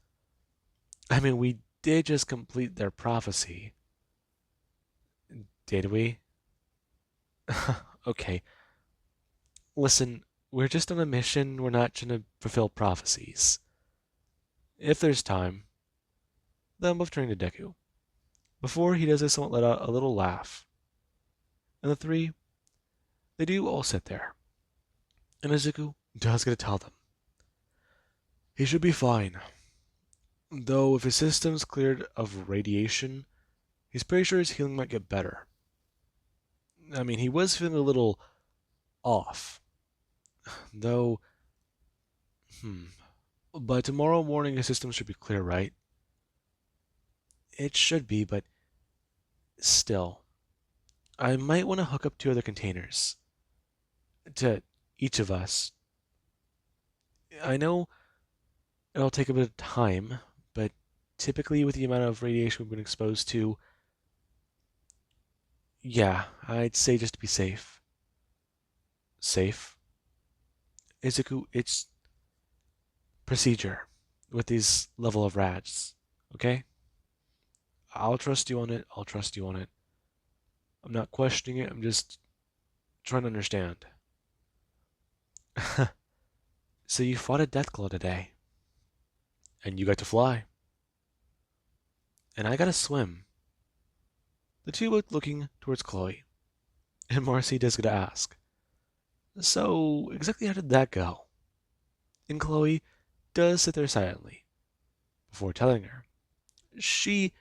I mean, we did just complete their prophecy. Did we? Okay. Listen, we're just on a mission. We're not trying to fulfill prophecies. If there's time, then move turning to Deku. Before he does this, someone let out a little laugh. And the three, they do all sit there. And Izuku does get to tell them. He should be fine. Though if his system's cleared of radiation, he's pretty sure his healing might get better. I mean, he was feeling a little off. Though, By tomorrow morning, the system should be clear, right? It should be, but still. I might want to hook up two other containers to each of us. I know it'll take a bit of time, but typically with the amount of radiation we've been exposed to, yeah, I'd say just to be safe. Safe? Izuku, it's procedure with these level of rads, okay? I'll trust you on it. I'll trust you on it. I'm not questioning it. I'm just trying to understand. So you fought a Deathclaw today, and you got to fly, and I got to swim. The two both looking towards Chloe, and Marcy does get to ask, so exactly how did that go? And Chloe does sit there silently before telling her. She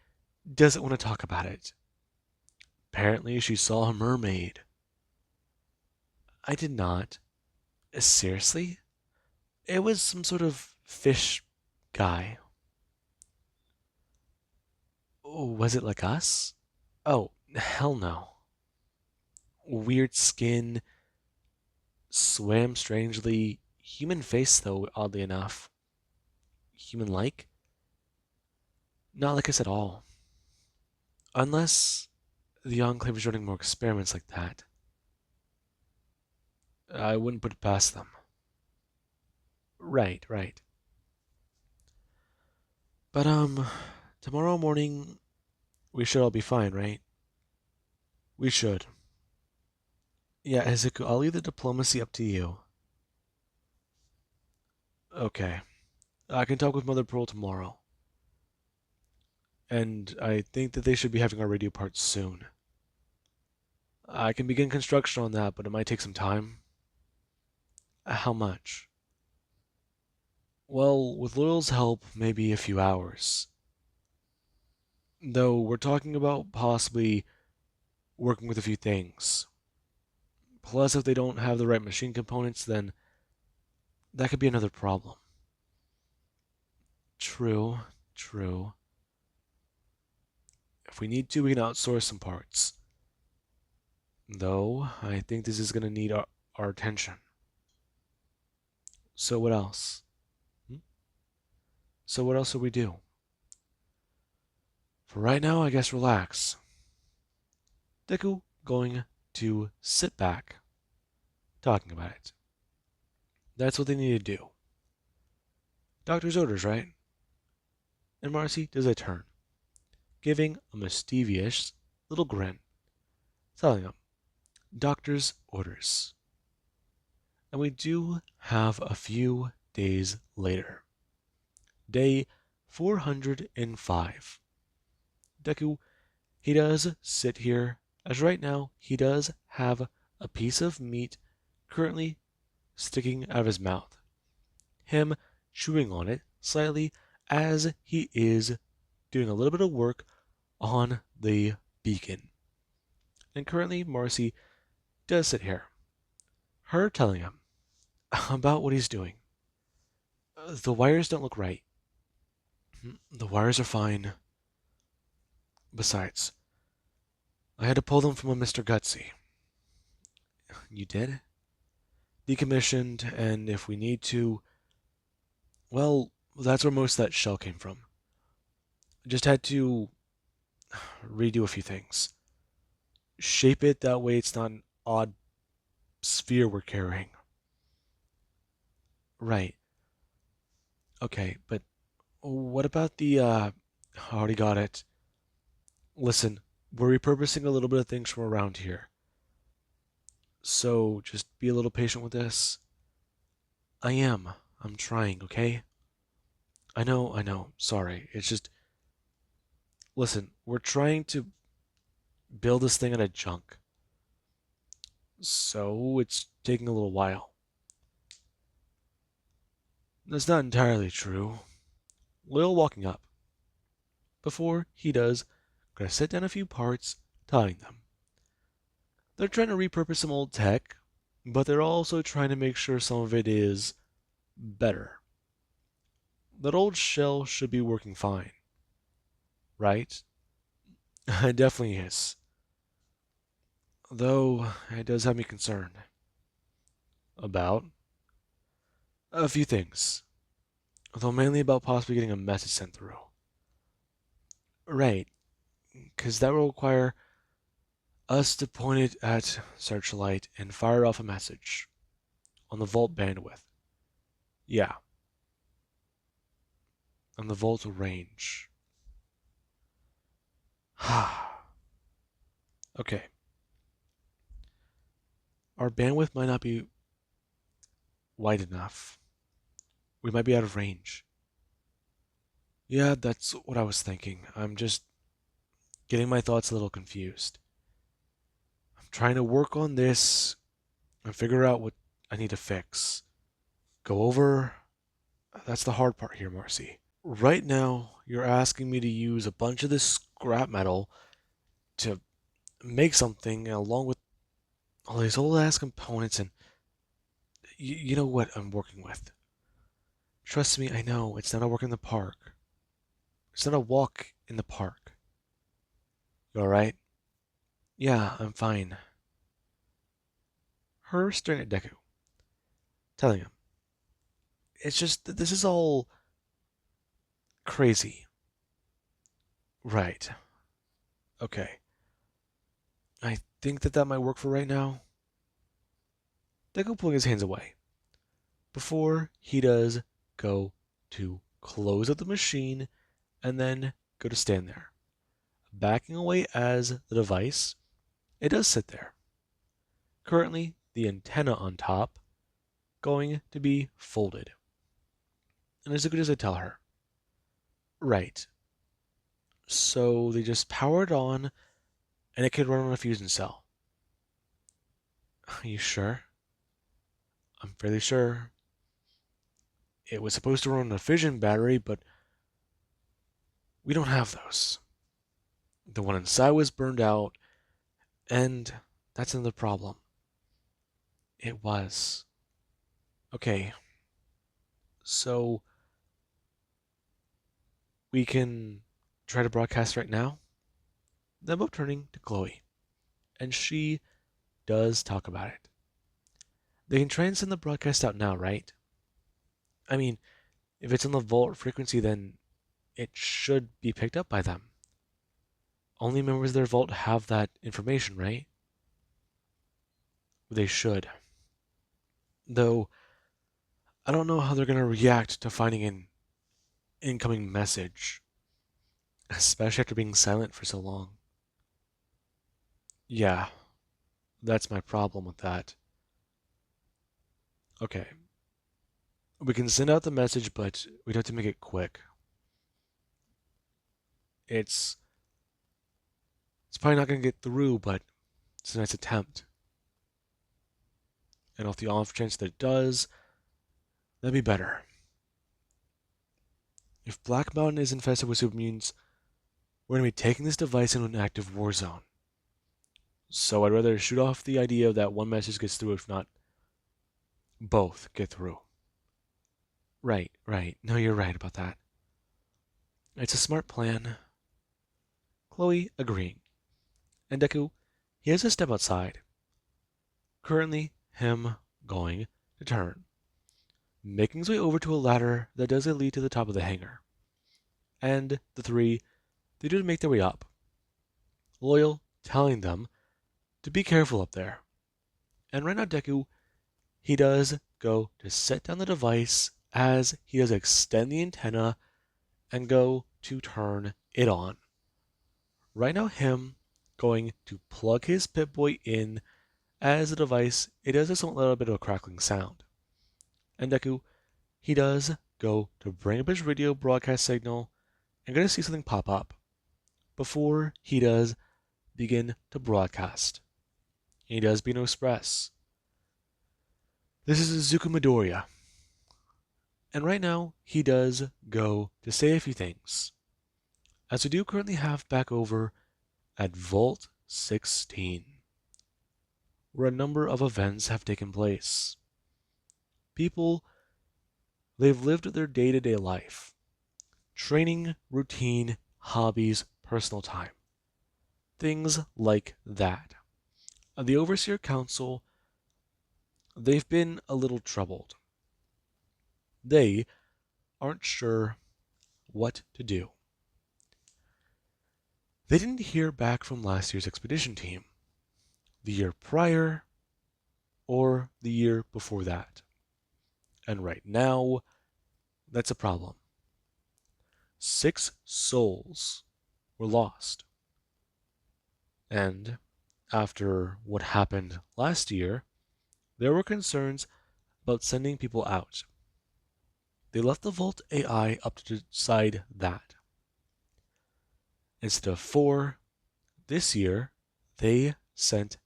doesn't want to talk about it. Apparently, she saw a mermaid. I did not. Seriously? It was some sort of fish guy. Oh, was it like us? Oh, hell no. Weird skin, swam strangely. Human face, though, oddly enough. Human like? Not like us at all. Unless the Enclave is running more experiments like that. I wouldn't put it past them. Right, right. But, tomorrow morning we should all be fine, right? We should. Yeah, Izuku, I'll leave the diplomacy up to you. Okay. I can talk with Mother Pearl tomorrow. And I think that they should be having our radio parts soon. I can begin construction on that, but it might take some time. How much? Well, with Loyal's help, maybe a few hours. Though we're talking about possibly working with a few things. Plus, if they don't have the right machine components, then that could be another problem. True, true. If we need to, we can outsource some parts. Though, I think this is going to need our attention. So what else? Hmm? So what else will we do? For right now, I guess relax. Deku going to sit back, talking about it. That's what they need to do. Doctor's orders, right? And Marcy does a turn, giving a mischievous little grin, telling him, Doctor's orders. And we do have a few days later. Day 405. Deku, he does sit here, as right now he does have a piece of meat currently sticking out of his mouth. Him chewing on it slightly as he is doing a little bit of work on the beacon. And currently, Marcy does sit here, her telling him about what he's doing. The wires don't look right. The wires are fine. Besides, I had to pull them from a Mr. Gutsy. You did? Decommissioned, and if we need to, well, that's where most of that shell came from. Just had to redo a few things. Shape it that way it's not an odd sphere we're carrying. Right. Okay, but what about the, I already got it. Listen, we're repurposing a little bit of things from around here. So just be a little patient with this. I am. I'm trying, okay? I know. Sorry. It's just, listen, we're trying to build this thing out of junk. So it's taking a little while. That's not entirely true. Lil walking up. Before he does, gonna set down a few parts, tying them. They're trying to repurpose some old tech, but they're also trying to make sure some of it is better. that old shell should be working fine, right? It definitely is. Though it does have me concerned about a few things. Though mainly about possibly getting a message sent through. Right, because that will require us to point it at Searchlight and fire off a message on the Vault bandwidth. Yeah, on the Vault range. Okay. Our bandwidth might not be wide enough. We might be out of range. Yeah, that's what I was thinking. I'm just getting my thoughts a little confused. I'm trying to work on this and figure out what I need to fix. Go over. That's the hard part here, Marcy. Right now, you're asking me to use a bunch of this scrap metal to make something along with all these old ass components, and you know what I'm working with. Trust me, I know it's not a work in the park. It's not a walk in the park. You alright? Yeah, I'm fine. Her staring at Deku, telling him, it's just that this is all crazy. Right. Okay. I think that might work for right now. Deku pulling his hands away. Before he does go to close up the machine and then go to stand there. Backing away as the device, it does sit there. Currently, the antenna on top going to be folded. And as good as I tell her. Right. So they just power it on and it can run on a fusion cell. Are you sure? I'm fairly sure. It was supposed to run on a fission battery, but we don't have those. The one inside was burned out, and that's another problem. It was. Okay, so we can try to broadcast right now? Then both turning to Chloe, and she does talk about it. They can try and send the broadcast out now, right? I mean, if it's on the Volt frequency, then it should be picked up by them. Only members of their Vault have that information, right? They should. Though, I don't know how they're going to react to finding an incoming message, especially after being silent for so long. Yeah, that's my problem with that. Okay. We can send out the message, but we'd have to make it quick. It's probably not going to get through, but it's a nice attempt. And off the off chance that it does, that'd be better. If Black Mountain is infested with supermutants, we're going to be taking this device into an active war zone. So I'd rather shoot off the idea that one message gets through, if not both get through. Right. No, you're right about that. It's a smart plan. Chloe agreeing. And Deku, he has to step outside. Currently, him going to turn, making his way over to a ladder that does lead to the top of the hangar. And the three, they do make their way up. Loyal telling them to be careful up there. And right now, Deku, he does go to set down the device as he does extend the antenna and go to turn it on. Right now, him going to plug his Pip-Boy in as the device, it does a little bit of a crackling sound. And Deku, he does go to bring up his radio broadcast signal and going to see something pop up before he does begin to broadcast. He does Beano Express. This is Izuku Midoriya. And right now, he does go to say a few things. As we do currently have back over at Vault 16, where a number of events have taken place. People, they've lived their day-to-day life. training, routine, hobbies, personal time. Things like that. The Overseer Council, they've been a little troubled. They aren't sure what to do. They didn't hear back from last year's expedition team, the year prior, or the year before that. And right now, that's a problem. 6 souls were lost. And after what happened last year, there were concerns about sending people out. They left the Vault AI up to decide that. Instead of 4, this year, they sent,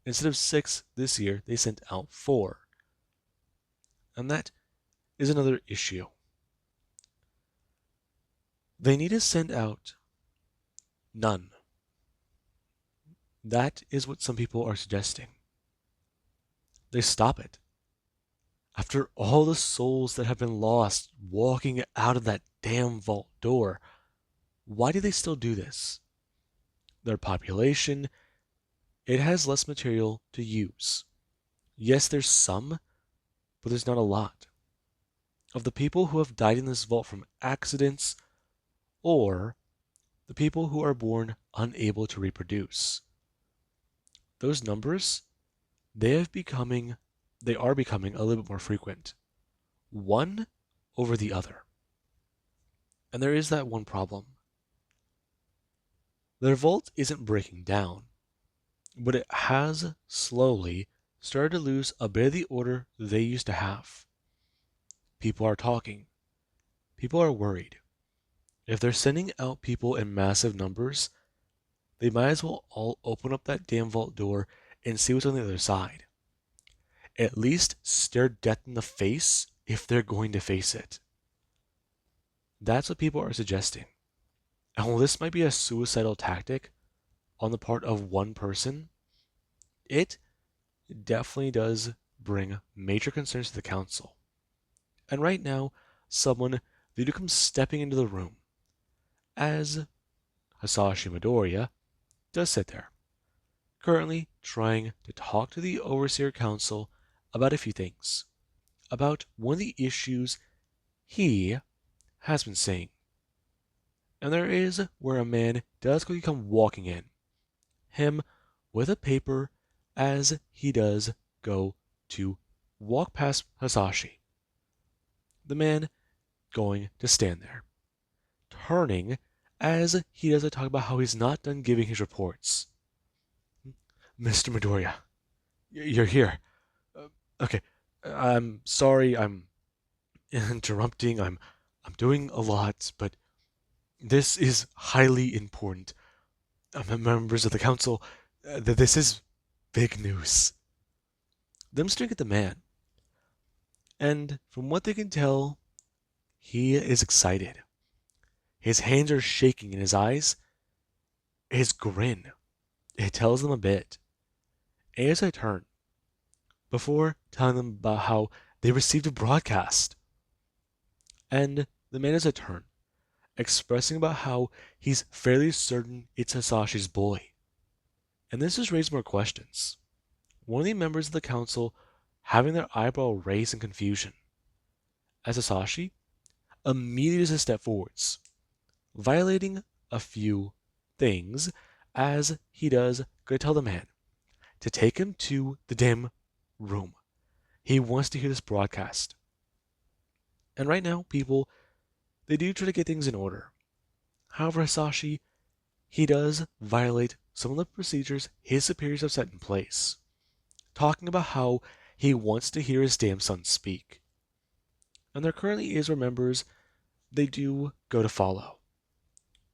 instead of 6 this year, they sent out 4. And that is another issue. They need to send out none. That is what some people are suggesting. They stop it. After all the souls that have been lost walking out of that damn vault door, why do they still do this? Their population, it has less material to use. Yes, there's some, but there's not a lot. Of the people who have died in this vault from accidents, or the people who are born unable to reproduce. Those numbers, they are becoming a little bit more frequent. One over the other. And there is that one problem. Their vault isn't breaking down, but it has slowly started to lose a bit of the order they used to have. People are talking. People are worried. If they're sending out people in massive numbers, they might as well all open up that damn vault door and see what's on the other side. At least stare death in the face if they're going to face it. That's what people are suggesting. And while this might be a suicidal tactic on the part of one person, it definitely does bring major concerns to the council. And right now, someone they do come stepping into the room as Hasashi Midoriya does sit there, currently trying to talk to the Overseer Council about a few things, about one of the issues he has been seeing. And there is where a man does quickly come walking in, him with a paper as he does go to walk past Hasashi. The man going to stand there, turning as he does talk about how he's not done giving his reports. Mr. Midoriya, you're here. Okay, I'm sorry I'm interrupting. I'm doing a lot, but this is highly important. Members of the council, this is big news. Them staring at the man, and from what they can tell, he is excited. His hands are shaking in his eyes. His grin, it tells them a bit. As I turn, before telling them about how they received a broadcast, and the man as I turn, expressing about how he's fairly certain it's Hasashi's boy. And this has raised more questions. One of the members of the council having their eyebrow raised in confusion, as Hasashi immediately does a step forwards, violating a few things as he does go to tell the man to take him to the damn room. He wants to hear this broadcast. And right now, people, they do try to get things in order. However, Hasashi, he does violate some of the procedures his superiors have set in place, talking about how he wants to hear his damn son speak. And there currently is where members, they do go to follow.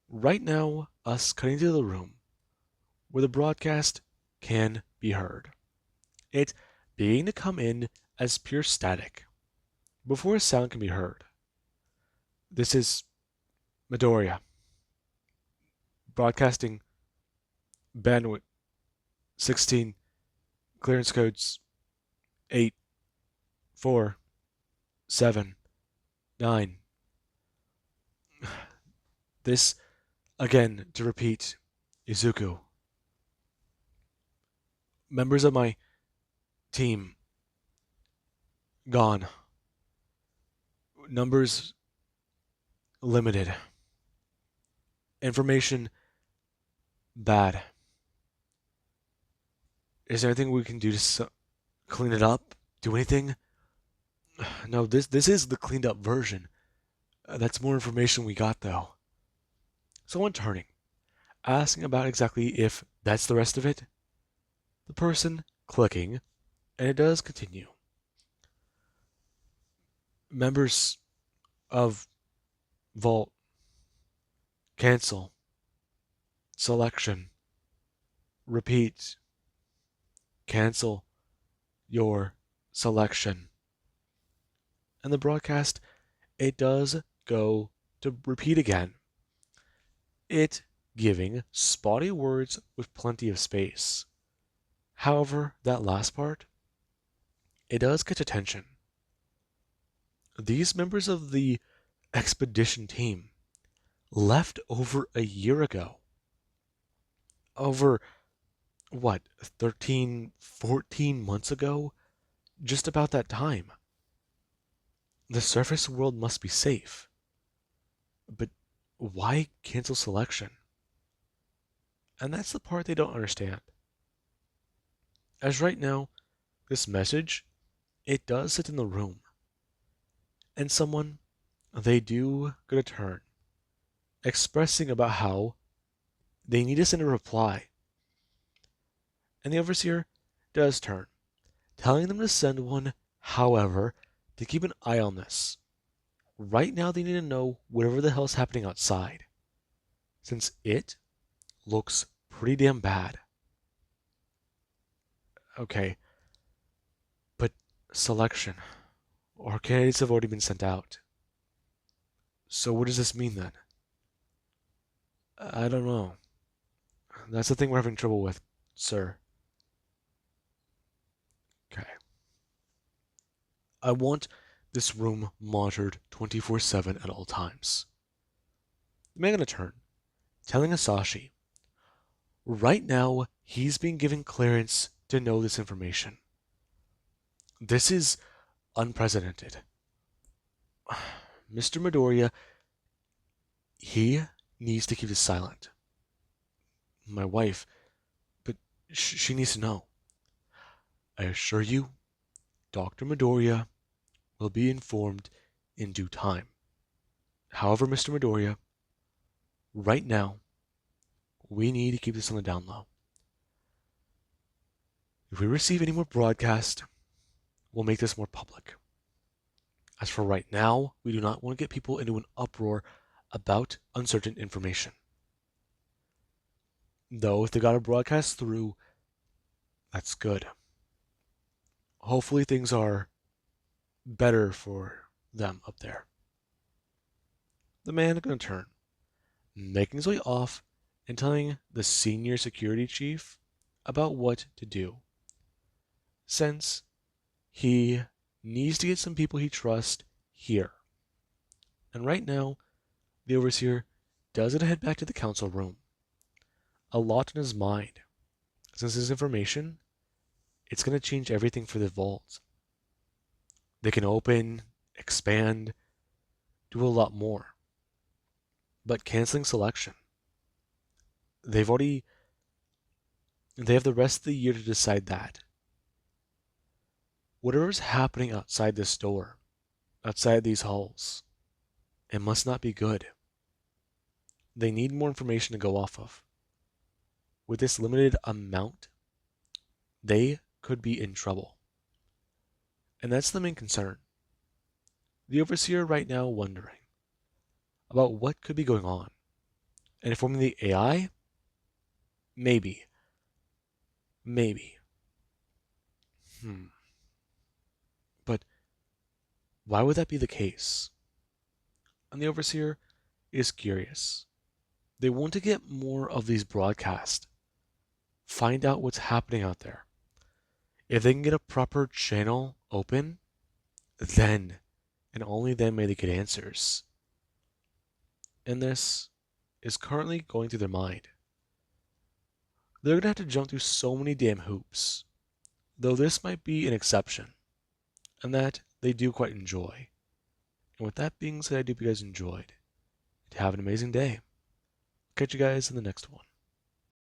Right now, us cutting to the room where the broadcast can be heard. It beginning to come in as pure static before a sound can be heard. This is Midoriya broadcasting bandwidth 16, clearance codes 8, 4, 7, 9. This, again, to repeat, Izuku. Members of my team gone. Numbers limited. Information bad. Is there anything we can do to clean it up? Do anything? No, this is the cleaned up version. That's more information we got though. Someone turning, asking about exactly if that's the rest of it. The person clicking, and it does continue. Members of Vault, cancel, selection, repeat, cancel your selection. And the broadcast, it does go to repeat again. It giving spotty words with plenty of space. However, that last part, it does catch attention. These members of the expedition team left over a year ago. Over, what, 13, 14 months ago? Just about that time. The surface world must be safe. But why cancel selection? And that's the part they don't understand. As right now, this message, it does sit in the room. And someone, they do get a turn, expressing about how they need to send a reply. And the overseer does turn, telling them to send one, however, to keep an eye on this. Right now they need to know whatever the hell's happening outside, since it looks pretty damn bad. Okay, but selection, or candidates have already been sent out. So what does this mean then? I don't know. That's the thing we're having trouble with, sir. Okay. I want this room monitored 24/7 at all times. The man gonna turn, telling Asashi, right now he's being given clearance to know this information. This is unprecedented. Mr. Midoriya, he needs to keep this silent. My wife, but she needs to know. I assure you, Dr. Midoriya will be informed in due time. However, Mr. Midoriya, right now, we need to keep this on the down low. If we receive any more broadcast, we'll make this more public. As for right now, we do not want to get people into an uproar about uncertain information. Though, if they got a broadcast through, that's good. Hopefully things are better for them up there. The man is going to turn, making his way off and telling the senior security chief about what to do, since he needs to get some people he trusts here. And right now, the overseer doesn't head back to the council room. A lot in his mind, since this information, it's going to change everything for the vault. They can open, expand, do a lot more. But canceling selection, they have the rest of the year to decide that. Whatever's happening outside this door, outside these halls, it must not be good. They need more information to go off of. With this limited amount, they could be in trouble. And that's the main concern. The overseer right now wondering about what could be going on. And informing the AI? Maybe. Maybe. But why would that be the case? And the overseer is curious. They want to get more of these broadcasts. Find out what's happening out there. If they can get a proper channel open, then and only then may they get answers. In this, is currently going through their mind. They're going to have to jump through so many damn hoops, though this might be an exception, and that they do quite enjoy. And with that being said, I do hope you guys enjoyed. Have an amazing day. Catch you guys in the next one.